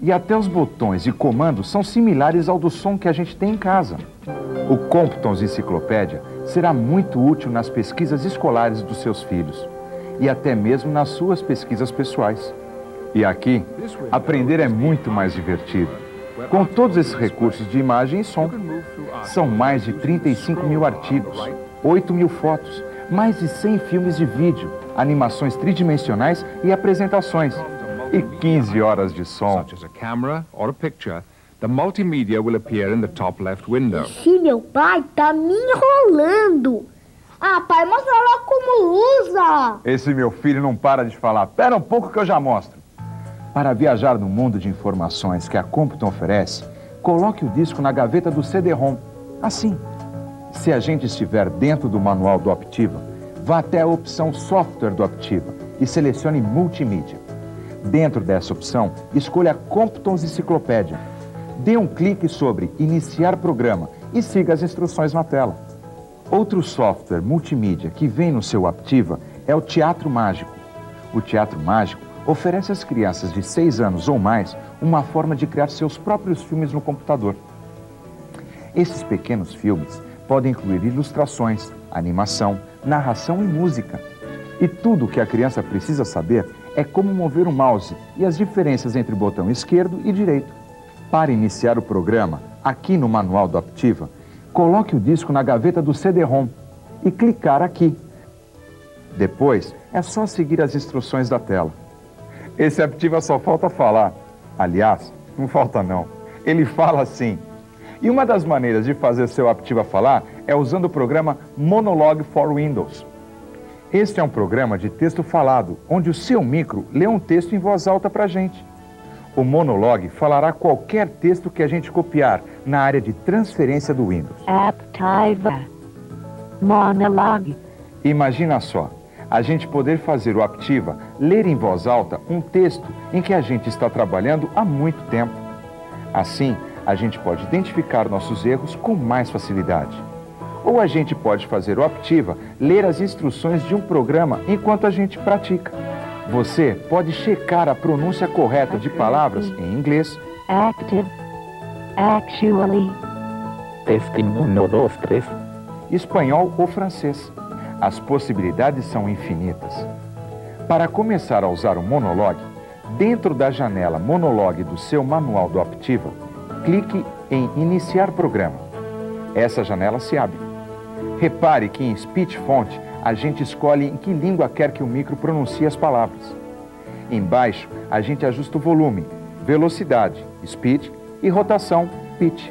E até os botões e comandos são similares ao do som que a gente tem em casa. O Comptons Enciclopédia será muito útil nas pesquisas escolares dos seus filhos e até mesmo nas suas pesquisas pessoais. E aqui, aprender é muito mais divertido. Com todos esses recursos de imagem e som, são mais de 35 mil artigos, 8 mil fotos, mais de 100 filmes de vídeo, animações tridimensionais e apresentações, e 15 horas de som. Such as a camera or a picture, the multimedia will appear in the top left window. Ixi, meu pai tá me enrolando. Ah, pai, mostra logo como usa. Esse meu filho não para de falar. Pera um pouco que eu já mostro. Para viajar no mundo de informações que a Compton oferece, coloque o disco na gaveta do CD-ROM. Assim. Se a gente estiver dentro do manual do Optiva, vá até a opção Software do Optiva e selecione Multimídia. Dentro dessa opção, escolha Compton's Enciclopédia. Dê um clique sobre Iniciar Programa e siga as instruções na tela. Outro software multimídia que vem no seu Optiva é o Teatro Mágico. O Teatro Mágico oferece às crianças de 6 anos ou mais uma forma de criar seus próprios filmes no computador. Esses pequenos filmes podem incluir ilustrações, animação, narração e música. E tudo o que a criança precisa saber é como mover o mouse e as diferenças entre o botão esquerdo e direito. Para iniciar o programa, aqui no manual do Optiva, coloque o disco na gaveta do CD-ROM e clicar aqui. Depois, é só seguir as instruções da tela. Esse Optiva só falta falar. Aliás, não falta não. Ele fala sim. E uma das maneiras de fazer seu Optiva falar é usando o programa Monologue for Windows. Este é um programa de texto falado, onde o seu micro lê um texto em voz alta para a gente. O Monologue falará qualquer texto que a gente copiar na área de transferência do Windows. Optiva. Monologue. Imagina só, a gente poder fazer o Optiva ler em voz alta um texto em que a gente está trabalhando há muito tempo. Assim, a gente pode identificar nossos erros com mais facilidade. Ou a gente pode fazer o Optiva ler as instruções de um programa enquanto a gente pratica. Você pode checar a pronúncia correta de palavras em inglês, Active. Actually. Teste 1, 2, 3. espanhol ou francês. As possibilidades são infinitas. Para começar a usar o Monologue, dentro da janela Monologue do seu manual do Optiva, clique em Iniciar Programa. Essa janela se abre. Repare que em Speech Font a gente escolhe em que língua quer que o micro pronuncie as palavras. Embaixo a gente ajusta o volume, velocidade, speed, e rotação, pitch.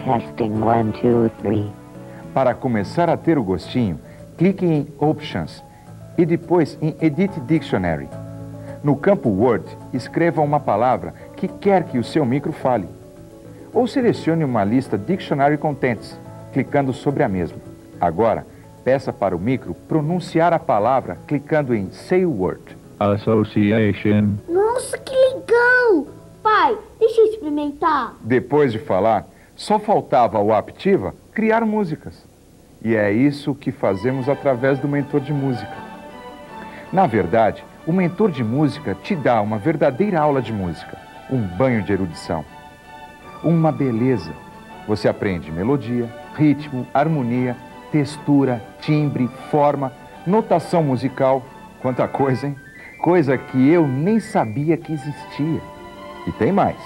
Testing 1, 2, 3. Para começar a ter o gostinho, clique em Options e depois em Edit Dictionary. No campo Word, escreva uma palavra que quer que o seu micro fale. Ou selecione uma lista Dictionary Contents, clicando sobre a mesma. Agora, peça para o micro pronunciar a palavra clicando em Say Word. Association. Nossa, que legal! Pai, deixa eu experimentar. Depois de falar, só faltava ao Optiva criar músicas. E é isso que fazemos através do mentor de música. Na verdade, o mentor de música te dá uma verdadeira aula de música, um banho de erudição. Uma beleza. Você aprende melodia, ritmo, harmonia, textura, timbre, forma, notação musical. Quanta coisa, hein? Coisa que eu nem sabia que existia. E tem mais.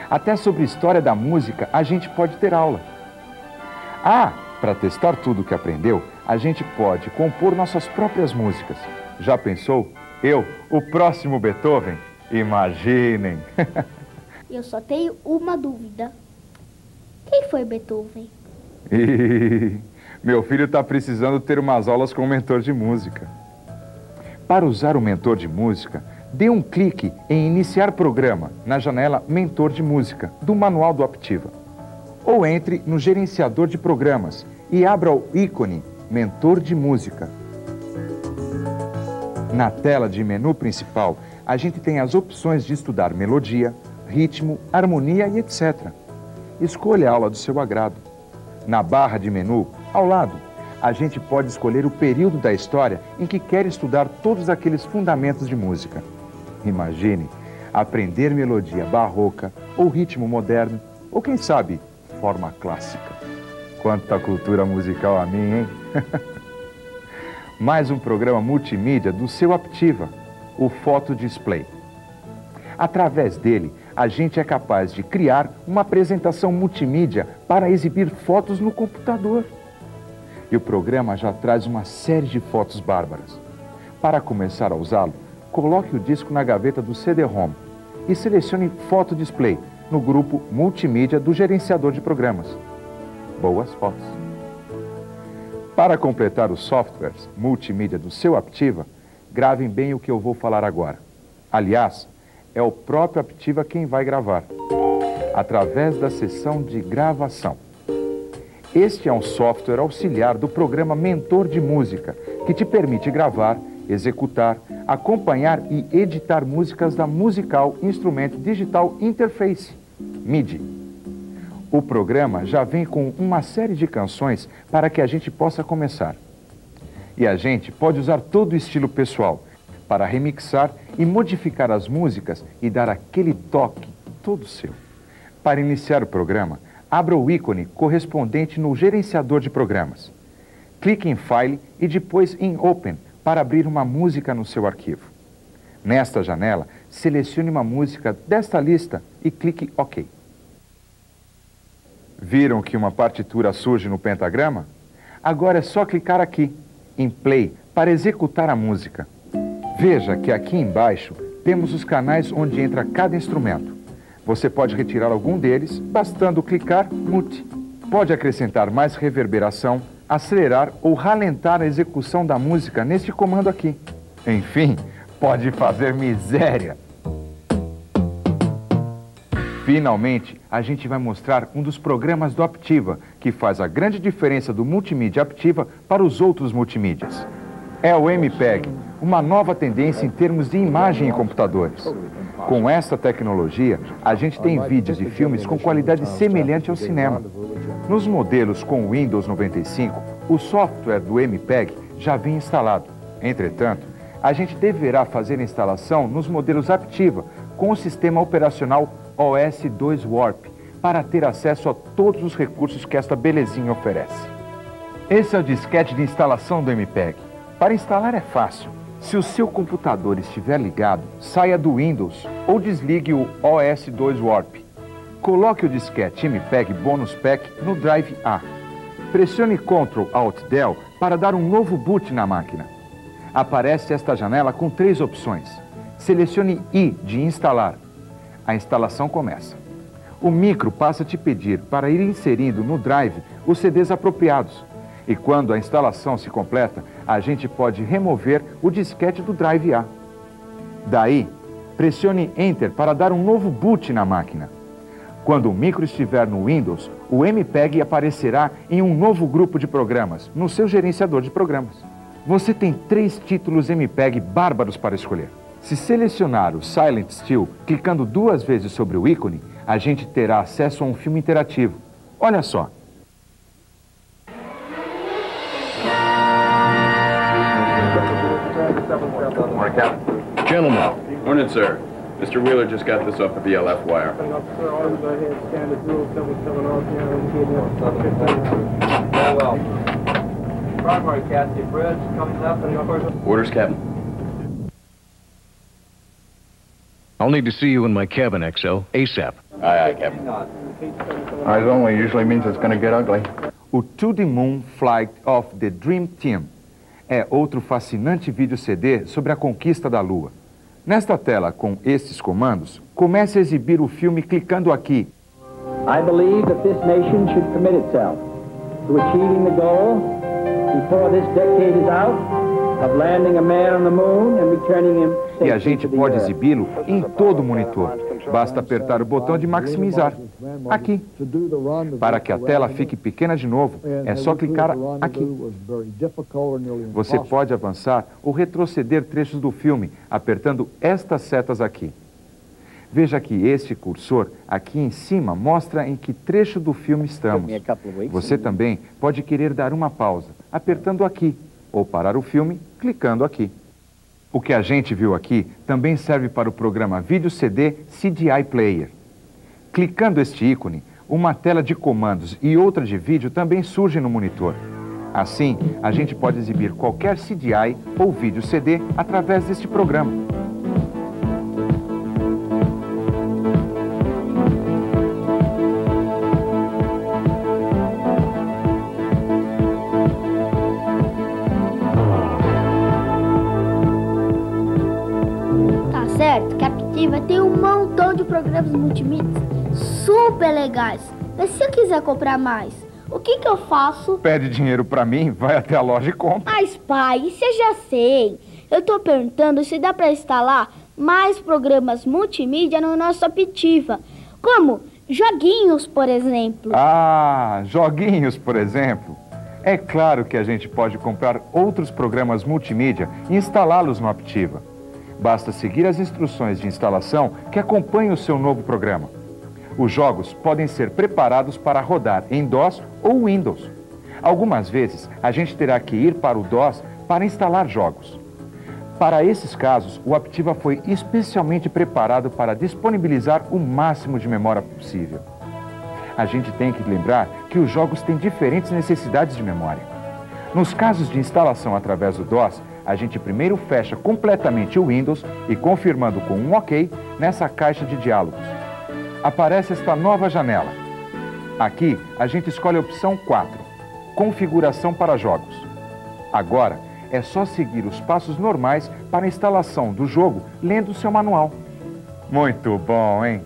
Até sobre história da música a gente pode ter aula. Ah, para testar tudo o que aprendeu, a gente pode compor nossas próprias músicas. Já pensou? Eu, o próximo Beethoven? Imaginem! Eu só tenho uma dúvida. Quem foi Beethoven? Meu filho está precisando ter umas aulas com o mentor de música. Para usar o mentor de música, dê um clique em Iniciar Programa na janela Mentor de Música do manual do Optiva. Ou entre no gerenciador de programas e abra o ícone Mentor de Música. Na tela de menu principal, a gente tem as opções de estudar melodia, ritmo, harmonia e etc. Escolha a aula do seu agrado. Na barra de menu, ao lado, a gente pode escolher o período da história em que quer estudar todos aqueles fundamentos de música. Imagine aprender melodia barroca ou ritmo moderno, ou quem sabe, forma clássica. Quanta cultura musical a mim, hein? Mais um programa multimídia do seu Optiva, o Photo Display. Através dele, a gente é capaz de criar uma apresentação multimídia para exibir fotos no computador. E o programa já traz uma série de fotos bárbaras. Para começar a usá-lo, coloque o disco na gaveta do CD-ROM e selecione Photo Display no grupo Multimídia do gerenciador de programas. Boas fotos! Para completar os softwares multimídia do seu Aptiva, gravem bem o que eu vou falar agora. Aliás, é o próprio Aptiva quem vai gravar, através da seção de gravação. Este é um software auxiliar do programa Mentor de Música, que te permite gravar, executar, acompanhar e editar músicas da Musical Instrument Digital Interface, MIDI. O programa já vem com uma série de canções para que a gente possa começar. E a gente pode usar todo o estilo pessoal para remixar e modificar as músicas e dar aquele toque todo seu. Para iniciar o programa, abra o ícone correspondente no gerenciador de programas. Clique em File e depois em Open para abrir uma música no seu arquivo. Nesta janela, selecione uma música desta lista e clique OK. Viram que uma partitura surge no pentagrama? Agora é só clicar aqui, em Play, para executar a música. Veja que aqui embaixo temos os canais onde entra cada instrumento. Você pode retirar algum deles, bastando clicar Mute. Pode acrescentar mais reverberação, acelerar ou ralentar a execução da música neste comando aqui. Enfim, pode fazer miséria! Finalmente, a gente vai mostrar um dos programas do Aptiva, que faz a grande diferença do multimídia Aptiva para os outros multimídias. É o MPEG, uma nova tendência em termos de imagem em computadores. Com essa tecnologia, a gente tem vídeos e filmes com qualidade semelhante ao cinema. Nos modelos com Windows 95, o software do MPEG já vem instalado. Entretanto, a gente deverá fazer a instalação nos modelos Aptiva, com o sistema operacional OS2 Warp, para ter acesso a todos os recursos que esta belezinha oferece. Esse é o disquete de instalação do MPEG. Para instalar é fácil. Se o seu computador estiver ligado, saia do Windows ou desligue o OS2 Warp. Coloque o disquete MPEG Bonus Pack no Drive A. Pressione Ctrl Alt Del para dar um novo boot na máquina. Aparece esta janela com 3 opções. Selecione I de instalar. A instalação começa. O micro passa a te pedir para ir inserindo no drive os CDs apropriados. E quando a instalação se completa, a gente pode remover o disquete do Drive A. Daí, pressione Enter para dar um novo boot na máquina. Quando o micro estiver no Windows, o MPEG aparecerá em um novo grupo de programas, no seu gerenciador de programas. Você tem 3 títulos MPEG bárbaros para escolher. Se selecionar o Silent Still, clicando 2 vezes sobre o ícone, a gente terá acesso a um filme interativo. Olha só. Gentlemen. Morning, sir. Mr. Wheeler just got this up at the LF wire. Orders, Captain. I'll need to see you in my cabin, XO, ASAP. Aye, aye, Captain. Eyes only usually means it's gonna get ugly. O To the Moon Flight of the Dream Team é outro fascinante vídeo CD sobre a conquista da Lua. Nesta tela, com estes comandos, comece a exibir o filme clicando aqui. I believe that this nation should commit itself to achieving the goal before this decade is out of landing a man on the moon and returning him safely to the earth. E a gente pode exibi-lo em todo o monitor. Basta apertar o botão de maximizar, aqui. Para que a tela fique pequena de novo, é só clicar aqui. Você pode avançar ou retroceder trechos do filme, apertando estas setas aqui. Veja que este cursor aqui em cima mostra em que trecho do filme estamos. Você também pode querer dar uma pausa, apertando aqui, ou parar o filme, clicando aqui. O que a gente viu aqui também serve para o programa Vídeo CD CDI Player. Clicando este ícone, uma tela de comandos e outra de vídeo também surge no monitor. Assim, a gente pode exibir qualquer CDI ou vídeo CD através deste programa. programas multimídia super legais. Mas se eu quiser comprar mais, o que eu faço? Pede dinheiro pra mim, vai até a loja e compra. Mas, pai, isso eu já sei. Eu tô perguntando se dá pra instalar mais programas multimídia no nosso Aptiva. Como joguinhos, por exemplo. Ah, joguinhos, por exemplo. É claro que a gente pode comprar outros programas multimídia e instalá-los no Aptiva. Basta seguir as instruções de instalação que acompanham o seu novo programa. Os jogos podem ser preparados para rodar em DOS ou Windows. Algumas vezes, a gente terá que ir para o DOS para instalar jogos. Para esses casos, o Aptiva foi especialmente preparado para disponibilizar o máximo de memória possível. A gente tem que lembrar que os jogos têm diferentes necessidades de memória. Nos casos de instalação através do DOS, a gente primeiro fecha completamente o Windows e, confirmando com um OK, nessa caixa de diálogos. Aparece esta nova janela. Aqui, a gente escolhe a opção 4, Configuração para jogos. Agora, é só seguir os passos normais para a instalação do jogo, lendo o seu manual. Muito bom, hein?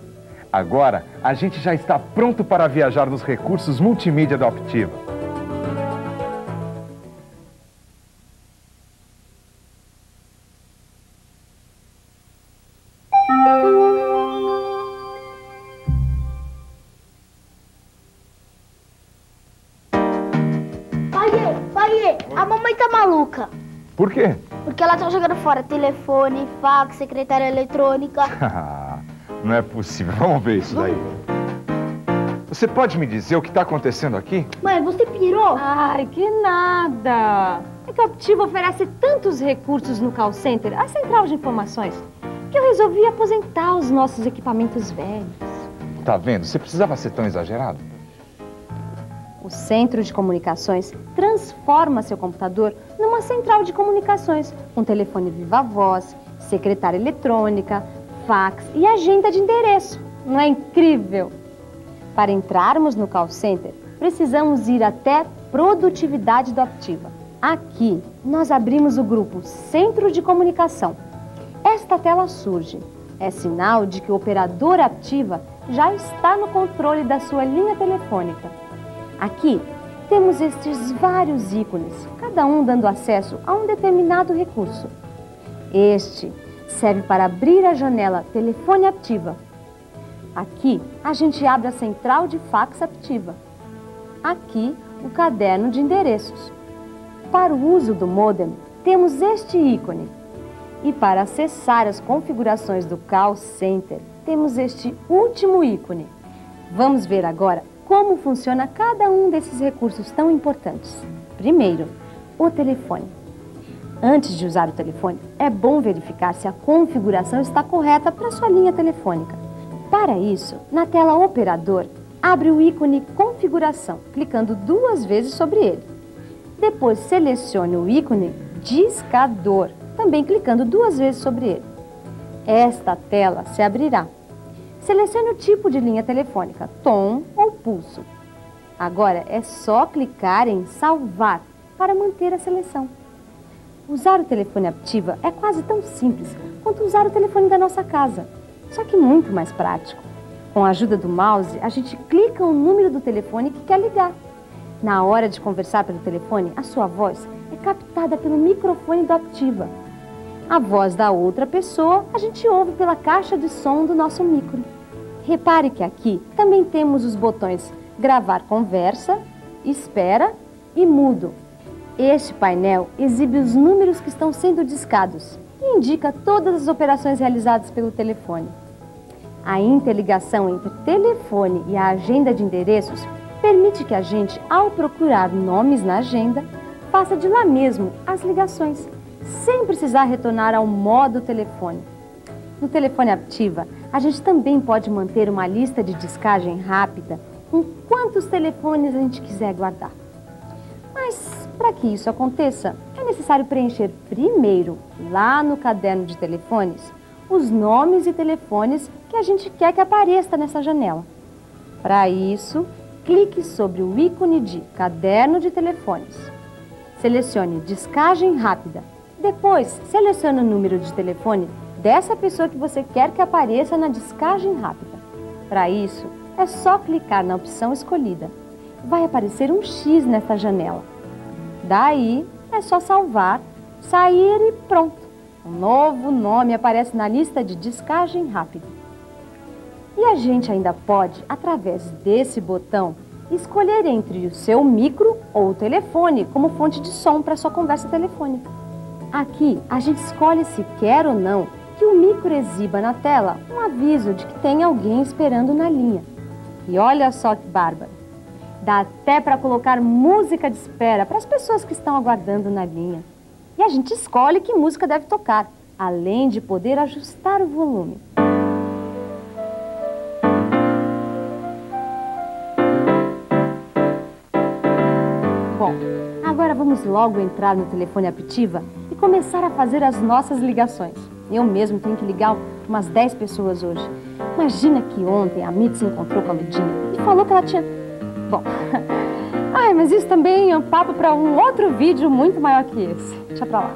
Agora, a gente já está pronto para viajar nos recursos multimídia do Aptiva. Pai, a mamãe tá maluca. Por quê? Porque ela tá jogando fora telefone, fax, secretária eletrônica. Não é possível. Vamos ver isso daí. Você pode me dizer o que está acontecendo aqui? Mãe, você pirou? Ai, que nada. É que o Aptiva oferece tantos recursos no call center, a central de informações, que eu resolvi aposentar os nossos equipamentos velhos. Tá vendo? Você precisava ser tão exagerado. O Centro de Comunicações transforma seu computador numa central de comunicações, com telefone viva voz, secretária eletrônica, fax e agenda de endereço. Não é incrível? Para entrarmos no call center, precisamos ir até Produtividade do Aptiva. Aqui, nós abrimos o grupo Centro de Comunicação. Esta tela surge. É sinal de que o operador Aptiva já está no controle da sua linha telefônica. Aqui, temos estes vários ícones, cada um dando acesso a um determinado recurso. Este serve para abrir a janela Telefone Aptiva. Aqui, a gente abre a central de fax Aptiva. Aqui, o caderno de endereços. Para o uso do modem, temos este ícone. E para acessar as configurações do call center, temos este último ícone. Vamos ver agora como funciona cada um desses recursos tão importantes. Primeiro, o telefone. Antes de usar o telefone, é bom verificar se a configuração está correta para a sua linha telefônica. Para isso, na tela Operador, abre o ícone Configuração, clicando 2 vezes sobre ele. Depois, selecione o ícone Discador, também clicando 2 vezes sobre ele. Esta tela se abrirá. Selecione o tipo de linha telefônica, tom ou pulso. Agora é só clicar em Salvar para manter a seleção. Usar o telefone Aptiva é quase tão simples quanto usar o telefone da nossa casa, só que muito mais prático. Com a ajuda do mouse, a gente clica o número do telefone que quer ligar. Na hora de conversar pelo telefone, a sua voz é captada pelo microfone do Aptiva. A voz da outra pessoa a gente ouve pela caixa de som do nosso micro. Repare que aqui também temos os botões Gravar Conversa, Espera e Mudo. Este painel exibe os números que estão sendo discados e indica todas as operações realizadas pelo telefone. A interligação entre telefone e a agenda de endereços permite que a gente, ao procurar nomes na agenda, faça de lá mesmo as ligações, sem precisar retornar ao modo telefone. No telefone Aptiva, a gente também pode manter uma lista de discagem rápida com quantos telefones a gente quiser guardar. Mas, para que isso aconteça, é necessário preencher primeiro, lá no caderno de telefones, os nomes e telefones que a gente quer que apareça nessa janela. Para isso, clique sobre o ícone de Caderno de Telefones. Selecione Discagem Rápida. Depois, selecione o número de telefone dessa pessoa que você quer que apareça na discagem rápida. Para isso, é só clicar na opção escolhida. Vai aparecer um X nesta janela. Daí, é só salvar, sair e pronto. Um novo nome aparece na lista de descagem rápida. E a gente ainda pode, através desse botão, escolher entre o seu micro ou o telefone como fonte de som para sua conversa telefônica. Aqui, a gente escolhe se quer ou não que o micro exiba na tela um aviso de que tem alguém esperando na linha. E olha só que bárbaro! Dá até para colocar música de espera para as pessoas que estão aguardando na linha. E a gente escolhe que música deve tocar, além de poder ajustar o volume. Bom, agora vamos logo entrar no telefone Aptiva e começar a fazer as nossas ligações. Eu mesmo tenho que ligar umas 10 pessoas hoje. Imagina que ontem a Mitzi se encontrou com a Ludinha e falou que ela tinha... Bom, mas isso também é um papo para um outro vídeo muito maior que esse. Deixa pra lá.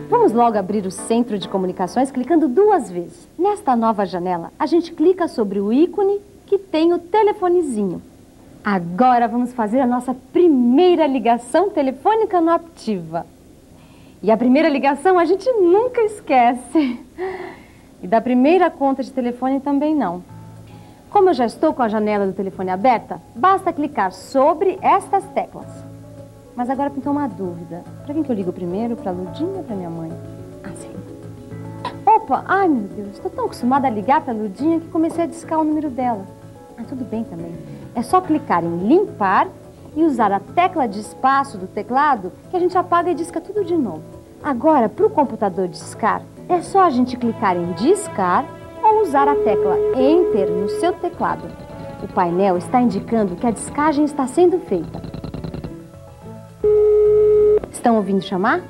Vamos logo abrir o centro de comunicações clicando 2 vezes. Nesta nova janela, a gente clica sobre o ícone que tem o telefonezinho. Agora vamos fazer a nossa primeira ligação telefônica no Aptiva. E a primeira ligação a gente nunca esquece. E da primeira conta de telefone também não. Como eu já estou com a janela do telefone aberta, basta clicar sobre estas teclas. Mas agora pintou uma dúvida. Para quem que eu ligo primeiro? Para a Ludinha ou para minha mãe? Ah, sim. Opa! Ai, meu Deus. Estou tão acostumada a ligar para a Ludinha que comecei a discar o número dela. Ah, tudo bem também. É só clicar em limpar e usar a tecla de espaço do teclado que a gente apaga e disca tudo de novo. Agora, para o computador discar, é só a gente clicar em discar ou usar a tecla Enter no seu teclado. O painel está indicando que a discagem está sendo feita. Estão ouvindo chamar?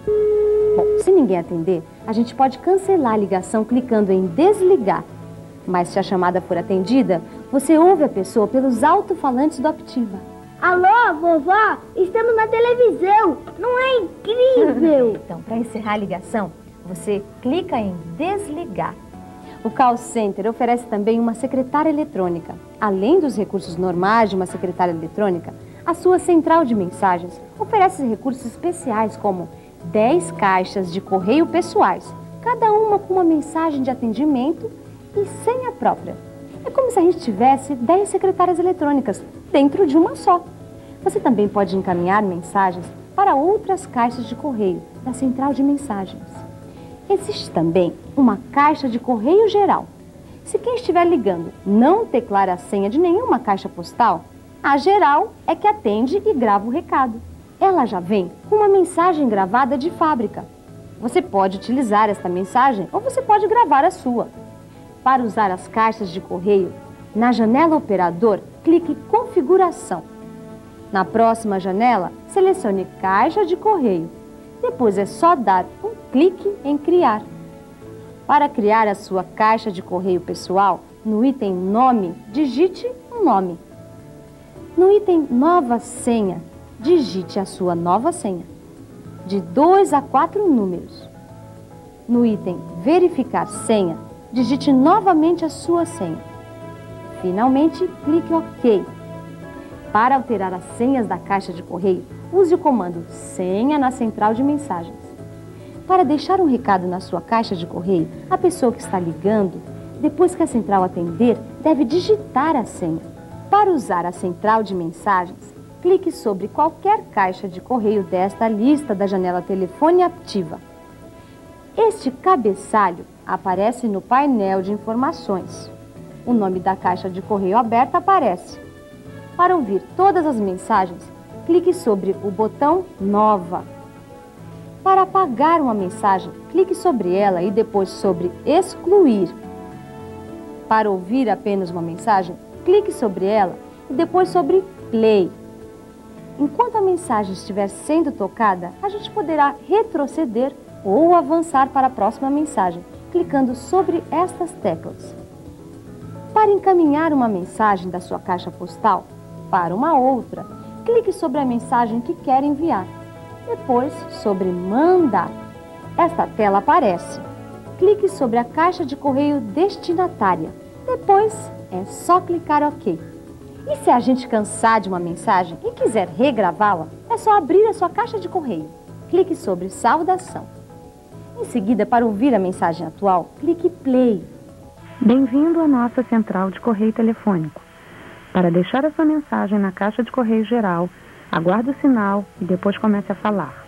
Bom, se ninguém atender, a gente pode cancelar a ligação clicando em desligar. Mas se a chamada for atendida, você ouve a pessoa pelos alto-falantes do Aptiva. Alô, vovó? Estamos na televisão. Não é incrível? Então, para encerrar a ligação, você clica em desligar. O call center oferece também uma secretária eletrônica. Além dos recursos normais de uma secretária eletrônica, a sua central de mensagens oferece recursos especiais como 10 caixas de correio pessoais, cada uma com uma mensagem de atendimento e senha própria. É como se a gente tivesse 10 secretárias eletrônicas dentro de uma só. Você também pode encaminhar mensagens para outras caixas de correio da central de mensagens. Existe também uma caixa de correio geral. Se quem estiver ligando não teclar a senha de nenhuma caixa postal, a geral é que atende e grava o recado. Ela já vem com uma mensagem gravada de fábrica. Você pode utilizar esta mensagem ou você pode gravar a sua. Para usar as caixas de correio, na janela Operador, clique em Configuração. Na próxima janela, selecione Caixa de Correio. Depois é só dar um clique em Criar. Para criar a sua caixa de correio pessoal, no item Nome, digite um nome. No item Nova Senha, digite a sua nova senha, de 2 a 4 números. No item Verificar Senha, digite novamente a sua senha. Finalmente, clique OK. Para alterar as senhas da caixa de correio, use o comando Senha na central de mensagens. Para deixar um recado na sua caixa de correio, a pessoa que está ligando, depois que a central atender, deve digitar a senha. Para usar a central de mensagens, clique sobre qualquer caixa de correio desta lista da janela Telefone Aptiva. Este cabeçalho aparece no painel de informações. O nome da caixa de correio aberta aparece. Para ouvir todas as mensagens, clique sobre o botão Nova. Para apagar uma mensagem, clique sobre ela e depois sobre Excluir. Para ouvir apenas uma mensagem, clique sobre ela e depois sobre Play. Enquanto a mensagem estiver sendo tocada, a gente poderá retroceder ou avançar para a próxima mensagem, clicando sobre estas teclas. Para encaminhar uma mensagem da sua caixa postal para uma outra, clique sobre a mensagem que quer enviar. Depois, sobre Mandar. Esta tela aparece. Clique sobre a caixa de correio destinatária. Depois, é só clicar OK. E se a gente cansar de uma mensagem e quiser regravá-la, é só abrir a sua caixa de correio. Clique sobre Saudação. Em seguida, para ouvir a mensagem atual, clique Play. Bem-vindo à nossa central de correio telefônico. Para deixar a sua mensagem na caixa de correio geral, aguarde o sinal e depois comece a falar.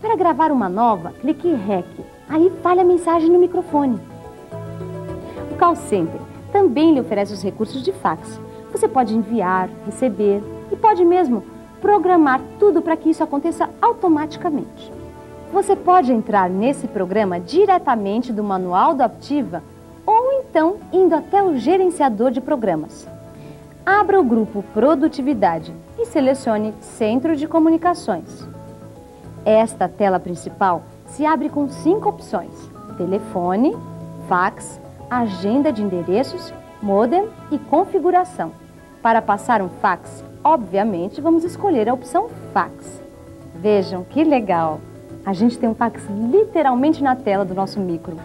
Para gravar uma nova, clique REC. Aí fale a mensagem no microfone. O call center também lhe oferece os recursos de fax. Você pode enviar, receber e pode mesmo programar tudo para que isso aconteça automaticamente. Você pode entrar nesse programa diretamente do manual do Aptiva ou então indo até o gerenciador de programas. Abra o grupo Produtividade e selecione Centro de Comunicações. Esta tela principal se abre com 5 opções: telefone, fax, agenda de endereços, modem e configuração. Para passar um fax, obviamente, vamos escolher a opção fax. Vejam que legal! A gente tem um fax literalmente na tela do nosso micro.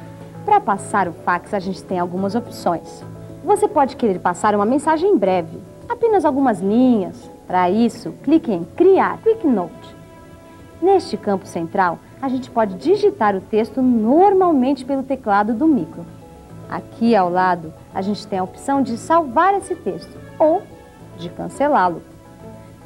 Para passar o fax, a gente tem algumas opções. Você pode querer passar uma mensagem breve, apenas algumas linhas. Para isso, clique em Criar Quick Note. Neste campo central, a gente pode digitar o texto normalmente pelo teclado do micro. Aqui ao lado, a gente tem a opção de salvar esse texto ou de cancelá-lo.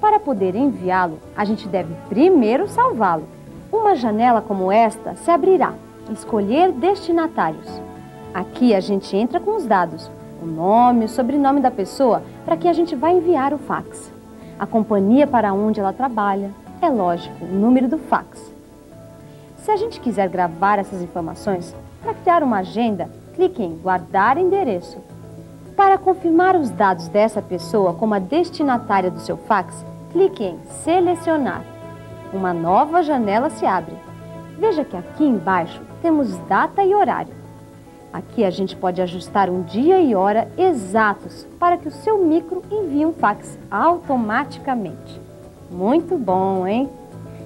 Para poder enviá-lo, a gente deve primeiro salvá-lo. Uma janela como esta se abrirá. Escolher destinatários. Aqui a gente entra com os dados, o nome, o sobrenome da pessoa para que a gente vai enviar o fax, a companhia para onde ela trabalha, é lógico, o número do fax. Se a gente quiser gravar essas informações, para criar uma agenda, clique em Guardar endereço. Para confirmar os dados dessa pessoa como a destinatária do seu fax, clique em Selecionar. Uma nova janela se abre. Veja que aqui embaixo temos data e horário. Aqui a gente pode ajustar um dia e hora exatos para que o seu micro envie um fax automaticamente. Muito bom, hein?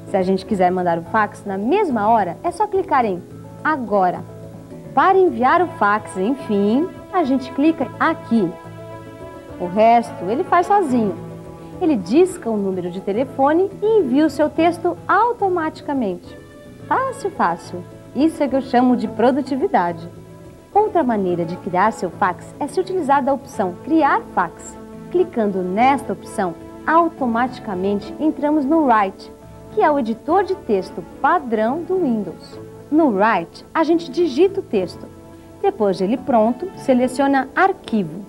Se a gente quiser mandar o fax na mesma hora, é só clicar em Agora. Para enviar o fax, enfim, a gente clica aqui. O resto ele faz sozinho. Ele disca o número de telefone e envia o seu texto automaticamente. Fácil, fácil. Isso é que eu chamo de produtividade. Outra maneira de criar seu fax é se utilizar da opção Criar Fax. Clicando nesta opção, automaticamente entramos no Write, que é o editor de texto padrão do Windows. No Write, a gente digita o texto. Depois de ele pronto, seleciona Arquivo.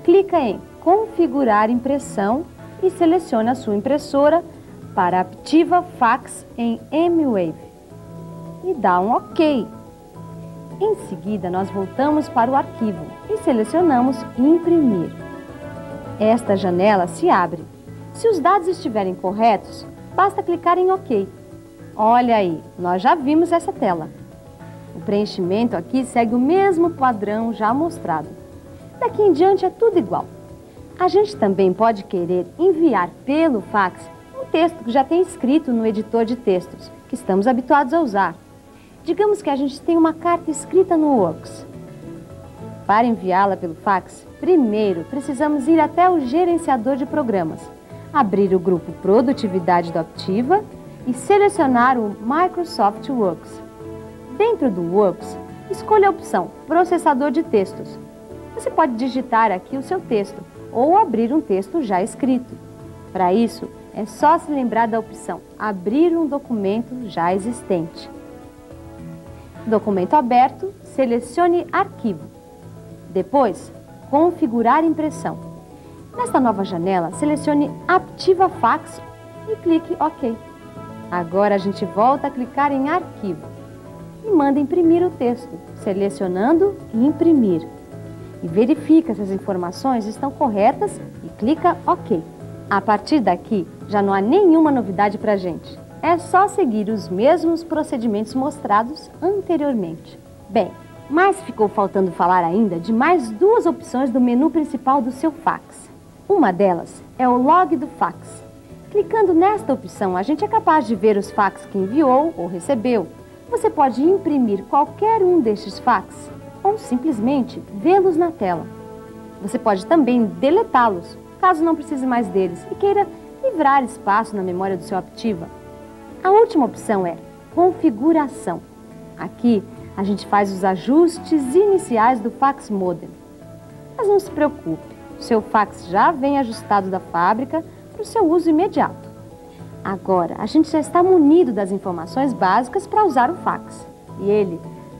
Clica em Configurar impressão e seleciona a sua impressora para Aptiva Fax em M-Wave. E dá um OK. Em seguida, nós voltamos para o arquivo e selecionamos Imprimir. Esta janela se abre. Se os dados estiverem corretos, basta clicar em OK. Olha aí, nós já vimos essa tela. O preenchimento aqui segue o mesmo padrão já mostrado. Daqui em diante é tudo igual. A gente também pode querer enviar pelo fax um texto que já tem escrito no editor de textos, que estamos habituados a usar. Digamos que a gente tem uma carta escrita no Works. Para enviá-la pelo fax, primeiro precisamos ir até o gerenciador de programas, abrir o grupo Produtividade do Aptiva e selecionar o Microsoft Works. Dentro do Works, escolha a opção Processador de Textos. Você pode digitar aqui o seu texto ou abrir um texto já escrito. Para isso, é só se lembrar da opção Abrir um documento já existente. Documento aberto, selecione Arquivo. Depois, Configurar impressão. Nesta nova janela, selecione Aptiva Fax e clique OK. Agora a gente volta a clicar em Arquivo e manda imprimir o texto, selecionando Imprimir. E verifica se as informações estão corretas e clica OK. A partir daqui, já não há nenhuma novidade para a gente. É só seguir os mesmos procedimentos mostrados anteriormente. Bem, mas ficou faltando falar ainda de mais duas opções do menu principal do seu fax. Uma delas é o Log do fax. Clicando nesta opção, a gente é capaz de ver os fax que enviou ou recebeu. Você pode imprimir qualquer um destes fax ou simplesmente vê-los na tela. Você pode também deletá-los, caso não precise mais deles e queira livrar espaço na memória do seu Aptiva. A última opção é configuração. Aqui, a gente faz os ajustes iniciais do fax modem. Mas não se preocupe, o seu fax já vem ajustado da fábrica para o seu uso imediato. Agora, a gente já está munido das informações básicas para usar o fax. E ele,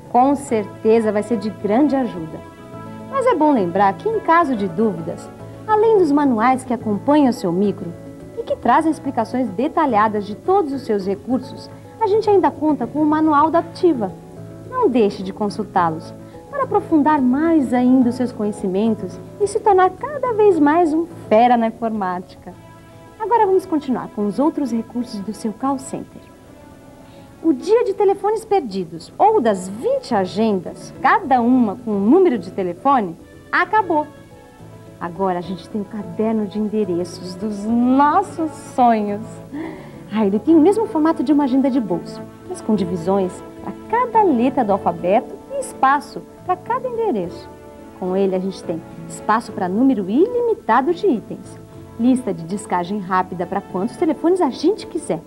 com certeza, vai ser de grande ajuda. Mas é bom lembrar que, em caso de dúvidas, além dos manuais que acompanham o seu micro e que trazem explicações detalhadas de todos os seus recursos, a gente ainda conta com o manual da Aptiva. Não deixe de consultá-los para aprofundar mais ainda os seus conhecimentos e se tornar cada vez mais um fera na informática. Agora vamos continuar com os outros recursos do seu call center. O dia de telefones perdidos ou das 20 agendas, cada uma com um número de telefone, acabou. Agora a gente tem o caderno de endereços dos nossos sonhos. Ele tem o mesmo formato de uma agenda de bolso, mas com divisões para cada letra do alfabeto e espaço para cada endereço. Com ele a gente tem espaço para número ilimitado de itens, lista de descagem rápida para quantos telefones a gente quiser.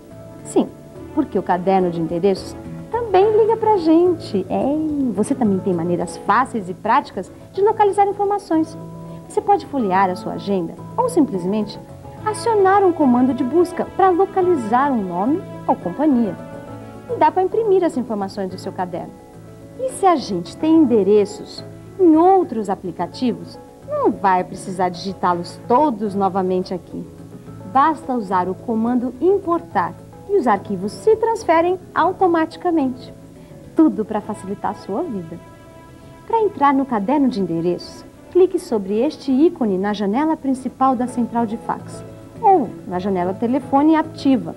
Sim, porque o caderno de endereços também liga para a gente. Você também tem maneiras fáceis e práticas de localizar informações. Você pode folhear a sua agenda ou simplesmente acionar um comando de busca para localizar um nome ou companhia. E dá para imprimir as informações do seu caderno. E se a gente tem endereços em outros aplicativos, não vai precisar digitá-los todos novamente aqui. Basta usar o comando importar e os arquivos se transferem automaticamente. Tudo para facilitar a sua vida. Para entrar no caderno de endereços, clique sobre este ícone na janela principal da central de fax, ou na janela telefone Aptiva,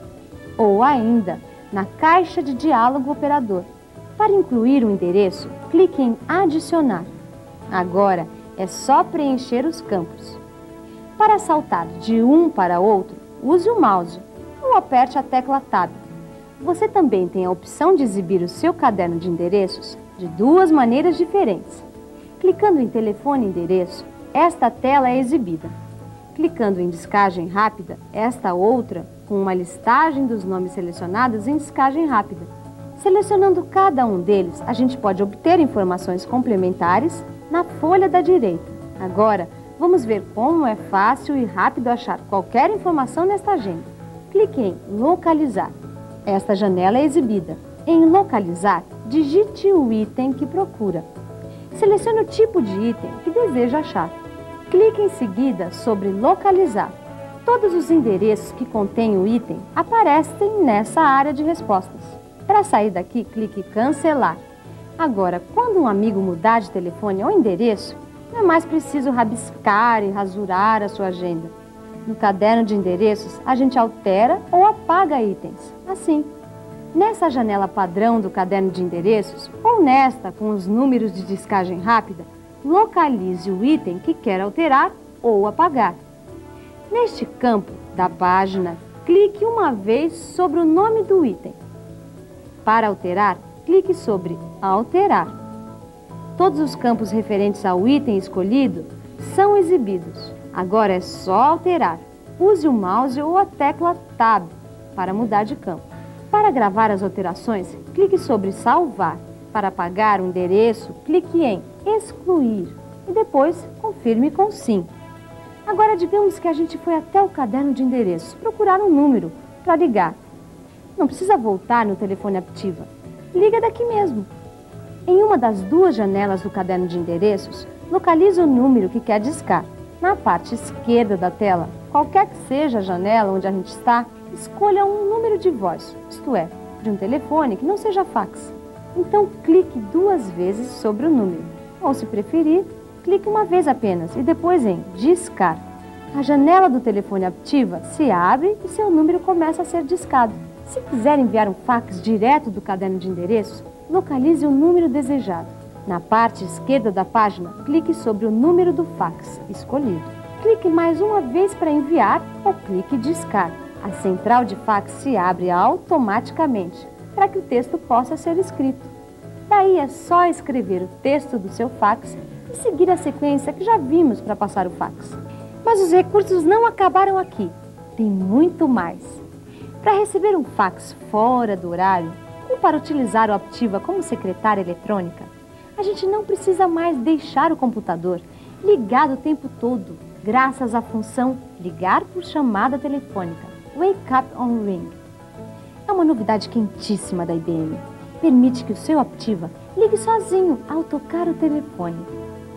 ou ainda na caixa de diálogo operador. Para incluir o endereço, clique em adicionar. Agora é só preencher os campos. Para saltar de um para outro, use o mouse ou aperte a tecla Tab. Você também tem a opção de exibir o seu caderno de endereços de duas maneiras diferentes. Clicando em telefone endereço, esta tela é exibida. Clicando em descagem rápida, esta outra com uma listagem dos nomes selecionados em descagem rápida. Selecionando cada um deles, a gente pode obter informações complementares na folha da direita. Agora, vamos ver como é fácil e rápido achar qualquer informação nesta agenda. Clique em localizar. Esta janela é exibida. Em localizar, digite o item que procura. Selecione o tipo de item que deseja achar. Clique em seguida sobre localizar. Todos os endereços que contêm o item aparecem nessa área de respostas. Para sair daqui, clique em cancelar. Agora, quando um amigo mudar de telefone ou endereço, não é mais preciso rabiscar e rasurar a sua agenda. No caderno de endereços, a gente altera ou apaga itens. Assim, nessa janela padrão do caderno de endereços, ou nesta com os números de descagem rápida, localize o item que quer alterar ou apagar. Neste campo da página, clique uma vez sobre o nome do item. Para alterar, clique sobre Alterar. Todos os campos referentes ao item escolhido são exibidos. Agora é só alterar. Use o mouse ou a tecla Tab para mudar de campo. Para gravar as alterações, clique sobre Salvar. Para apagar o endereço, clique em Excluir e depois confirme com Sim. Agora digamos que a gente foi até o caderno de endereços procurar um número para ligar. Não precisa voltar no telefone Aptiva. Liga daqui mesmo. Em uma das duas janelas do caderno de endereços, localize o número que quer discar. Na parte esquerda da tela, qualquer que seja a janela onde a gente está, escolha um número de voz, isto é, de um telefone que não seja fax. Então clique duas vezes sobre o número. Ou, se preferir, clique uma vez apenas e depois em Discar. A janela do telefone Aptiva se abre e seu número começa a ser discado. Se quiser enviar um fax direto do caderno de endereços, localize o número desejado. Na parte esquerda da página, clique sobre o número do fax escolhido. Clique mais uma vez para enviar ou clique Discar. A central de fax se abre automaticamente para que o texto possa ser escrito. Daí é só escrever o texto do seu fax e seguir a sequência que já vimos para passar o fax. Mas os recursos não acabaram aqui. Tem muito mais. Para receber um fax fora do horário ou para utilizar o Aptiva como secretária eletrônica, a gente não precisa mais deixar o computador ligado o tempo todo, graças à função Ligar por Chamada Telefônica, Wake Up on Ring. É uma novidade quentíssima da IBM. Permite que o seu Aptiva ligue sozinho ao tocar o telefone.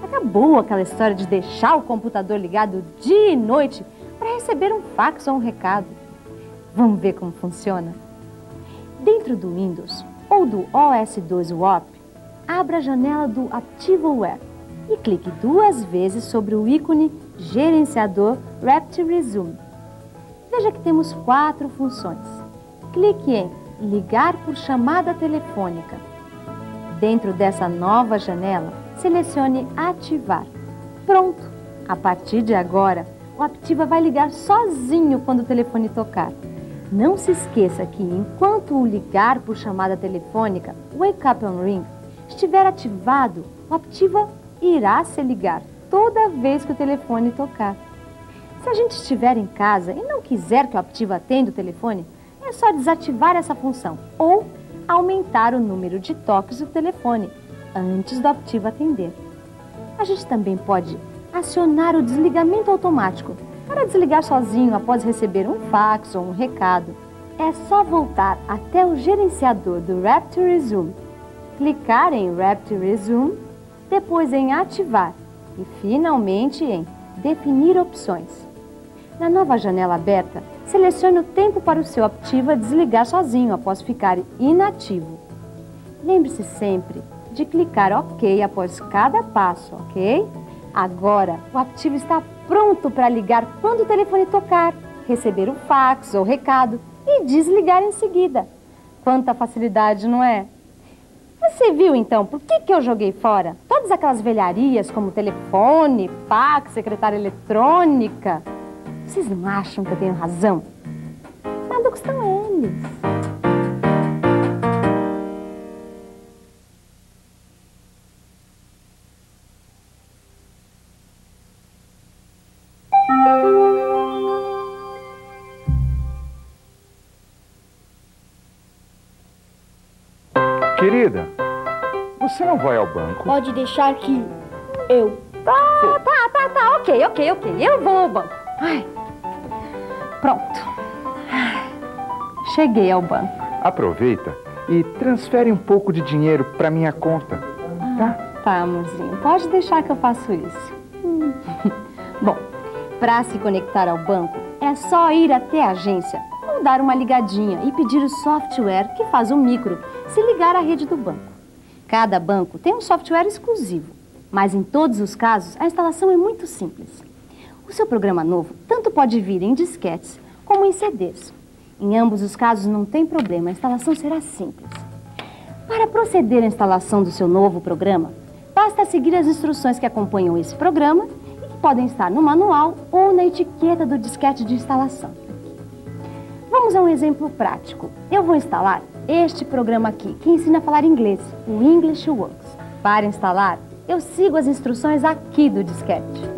Acabou aquela história de deixar o computador ligado dia e noite para receber um fax ou um recado. Vamos ver como funciona? Dentro do Windows ou do OS/2 Warp, abra a janela do AptivaWare e clique 2 vezes sobre o ícone Gerenciador Rapid Resume. Veja que temos 4 funções. Clique em Ligar por Chamada Telefônica. Dentro dessa nova janela, selecione Ativar. Pronto! A partir de agora, o Aptiva vai ligar sozinho quando o telefone tocar. Não se esqueça que, enquanto o Ligar por Chamada Telefônica, Wake Up on Ring, estiver ativado, o Aptiva irá se ligar toda vez que o telefone tocar. Se a gente estiver em casa e não quiser que o Aptiva atenda o telefone, é só desativar essa função ou aumentar o número de toques do telefone antes do Aptiva atender. A gente também pode acionar o desligamento automático para desligar sozinho após receber um fax ou um recado. É só voltar até o gerenciador do Rapid Resume, clicar em Rapid Resume, depois em Ativar e finalmente em Definir opções. Na nova janela aberta, selecione o tempo para o seu Aptiva desligar sozinho após ficar inativo. Lembre-se sempre de clicar OK após cada passo, ok? Agora, o Aptiva está pronto para ligar quando o telefone tocar, receber o fax ou recado e desligar em seguida. Quanta facilidade, não é? Você viu, então, por que eu joguei fora todas aquelas velharias como telefone, fax, secretária eletrônica? Vocês não acham que eu tenho razão? Malucos estão eles. Querida, você não vai ao banco? Pode deixar que eu... Tá, ok. Eu vou ao banco. Ai. Pronto. Cheguei ao banco. Aproveita e transfere um pouco de dinheiro para minha conta, tá? Tá, amorzinho. Pode deixar que eu faço isso. Bom, para se conectar ao banco, é só ir até a agência ou dar uma ligadinha e pedir o software que faz o micro se ligar à rede do banco. Cada banco tem um software exclusivo, mas em todos os casos a instalação é muito simples. O seu programa novo tanto pode vir em disquetes como em CDs. Em ambos os casos não tem problema, a instalação será simples. Para proceder à instalação do seu novo programa, basta seguir as instruções que acompanham esse programa e que podem estar no manual ou na etiqueta do disquete de instalação. Vamos a um exemplo prático. Eu vou instalar este programa aqui, que ensina a falar inglês, o English Works. Para instalar, eu sigo as instruções aqui do disquete.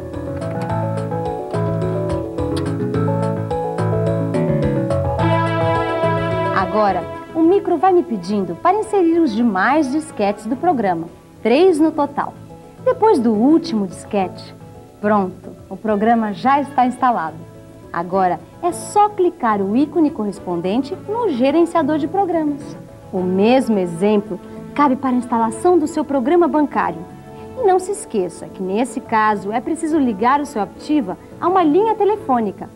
Agora, o micro vai me pedindo para inserir os demais disquetes do programa, 3 no total. Depois do último disquete, pronto, o programa já está instalado. Agora, é só clicar o ícone correspondente no gerenciador de programas. O mesmo exemplo cabe para a instalação do seu programa bancário. E não se esqueça que, nesse caso, é preciso ligar o seu Aptiva a uma linha telefônica.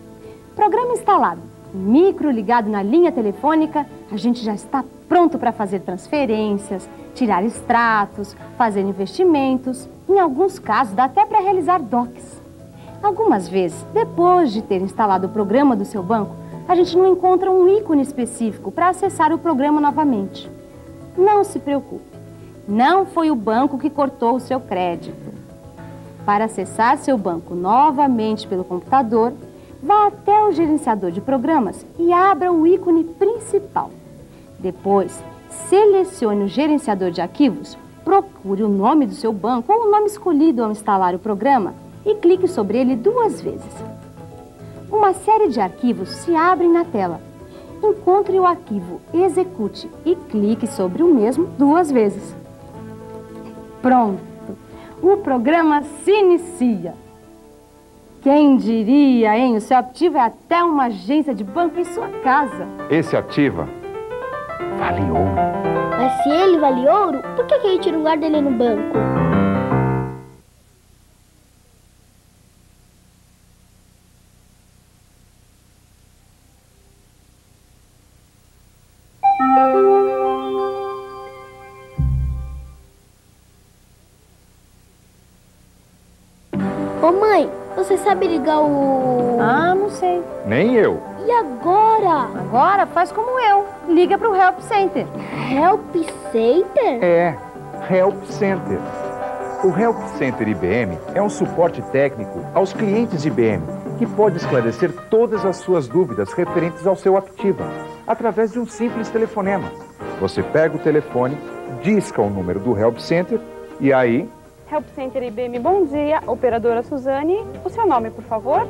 Programa instalado. Micro ligado na linha telefônica, a gente já está pronto para fazer transferências, tirar extratos, fazer investimentos. Em alguns casos, dá até para realizar DOCs. Algumas vezes, depois de ter instalado o programa do seu banco, a gente não encontra um ícone específico para acessar o programa novamente. Não se preocupe, não foi o banco que cortou o seu crédito. Para acessar seu banco novamente pelo computador, vá até o gerenciador de programas e abra o ícone principal. Depois, selecione o gerenciador de arquivos Procure o nome do seu banco ou o nome escolhido ao instalar o programa e clique sobre ele 2 vezes. Uma série de arquivos se abrem na tela. Encontre o arquivo Execute e clique sobre o mesmo 2 vezes. Pronto! O programa se inicia. Quem diria, hein? O seu Aptiva é até uma agência de banco em sua casa. Esse Aptiva vale ouro. Mas se ele vale ouro, por que a gente não guarda ele no banco? Ô mãe, você sabe ligar o... Ah, não sei. Nem eu. E agora? Agora faz como eu. Liga pro Help Center. Help Center? É, Help Center. O Help Center IBM é um suporte técnico aos clientes IBM que pode esclarecer todas as suas dúvidas referentes ao seu Aptiva através de um simples telefonema. Você pega o telefone, disca o número do Help Center e aí... Help Center IBM, bom dia. Operadora Suzane. O seu nome, por favor?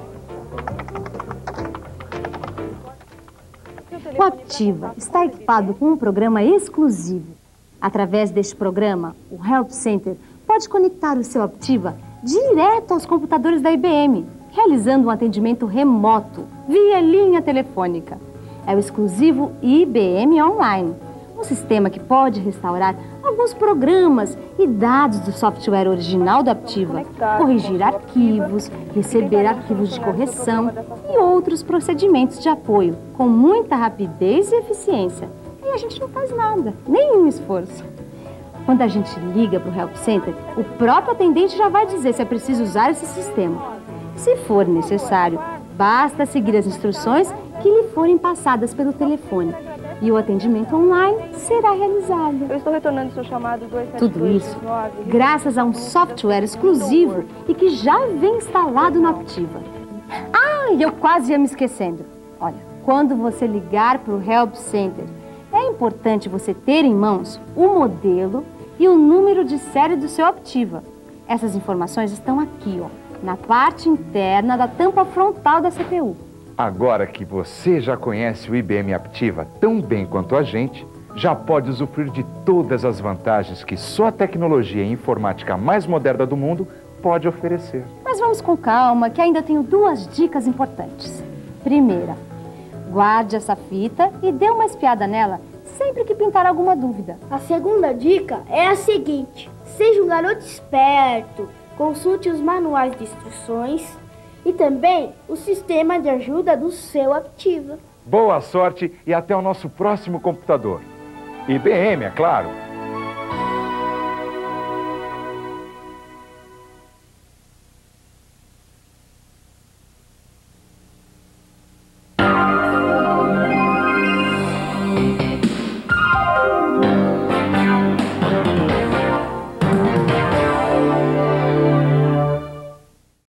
O Aptiva está equipado com um programa exclusivo. Através deste programa, o Help Center pode conectar o seu Aptiva direto aos computadores da IBM, realizando um atendimento remoto, via linha telefônica. É o exclusivo IBM Online, um sistema que pode restaurar alguns programas e dados do software original do Aptiva, corrigir arquivos, receber arquivos de correção e outros procedimentos de apoio, com muita rapidez e eficiência. E a gente não faz nada, nenhum esforço. Quando a gente liga para o Help Center, o próprio atendente já vai dizer se é preciso usar esse sistema. Se for necessário, basta seguir as instruções que lhe forem passadas pelo telefone. E o atendimento online será realizado. Eu estou retornando seu chamado 272. Tudo isso graças a um software exclusivo e que já vem instalado no Aptiva. Ah, e eu quase ia me esquecendo. Olha, quando você ligar para o Help Center, é importante você ter em mãos o modelo e o número de série do seu Aptiva. Essas informações estão aqui, ó, na parte interna da tampa frontal da CPU. Agora que você já conhece o IBM Aptiva tão bem quanto a gente, já pode usufruir de todas as vantagens que só a tecnologia e informática mais moderna do mundo pode oferecer. Mas vamos com calma, que ainda tenho 2 dicas importantes. Primeira, guarde essa fita e dê uma espiada nela sempre que pintar alguma dúvida. A segunda dica é a seguinte: seja um garoto esperto, consulte os manuais de instruções e também o sistema de ajuda do seu Aptiva. Boa sorte e até o nosso próximo computador. IBM, é claro.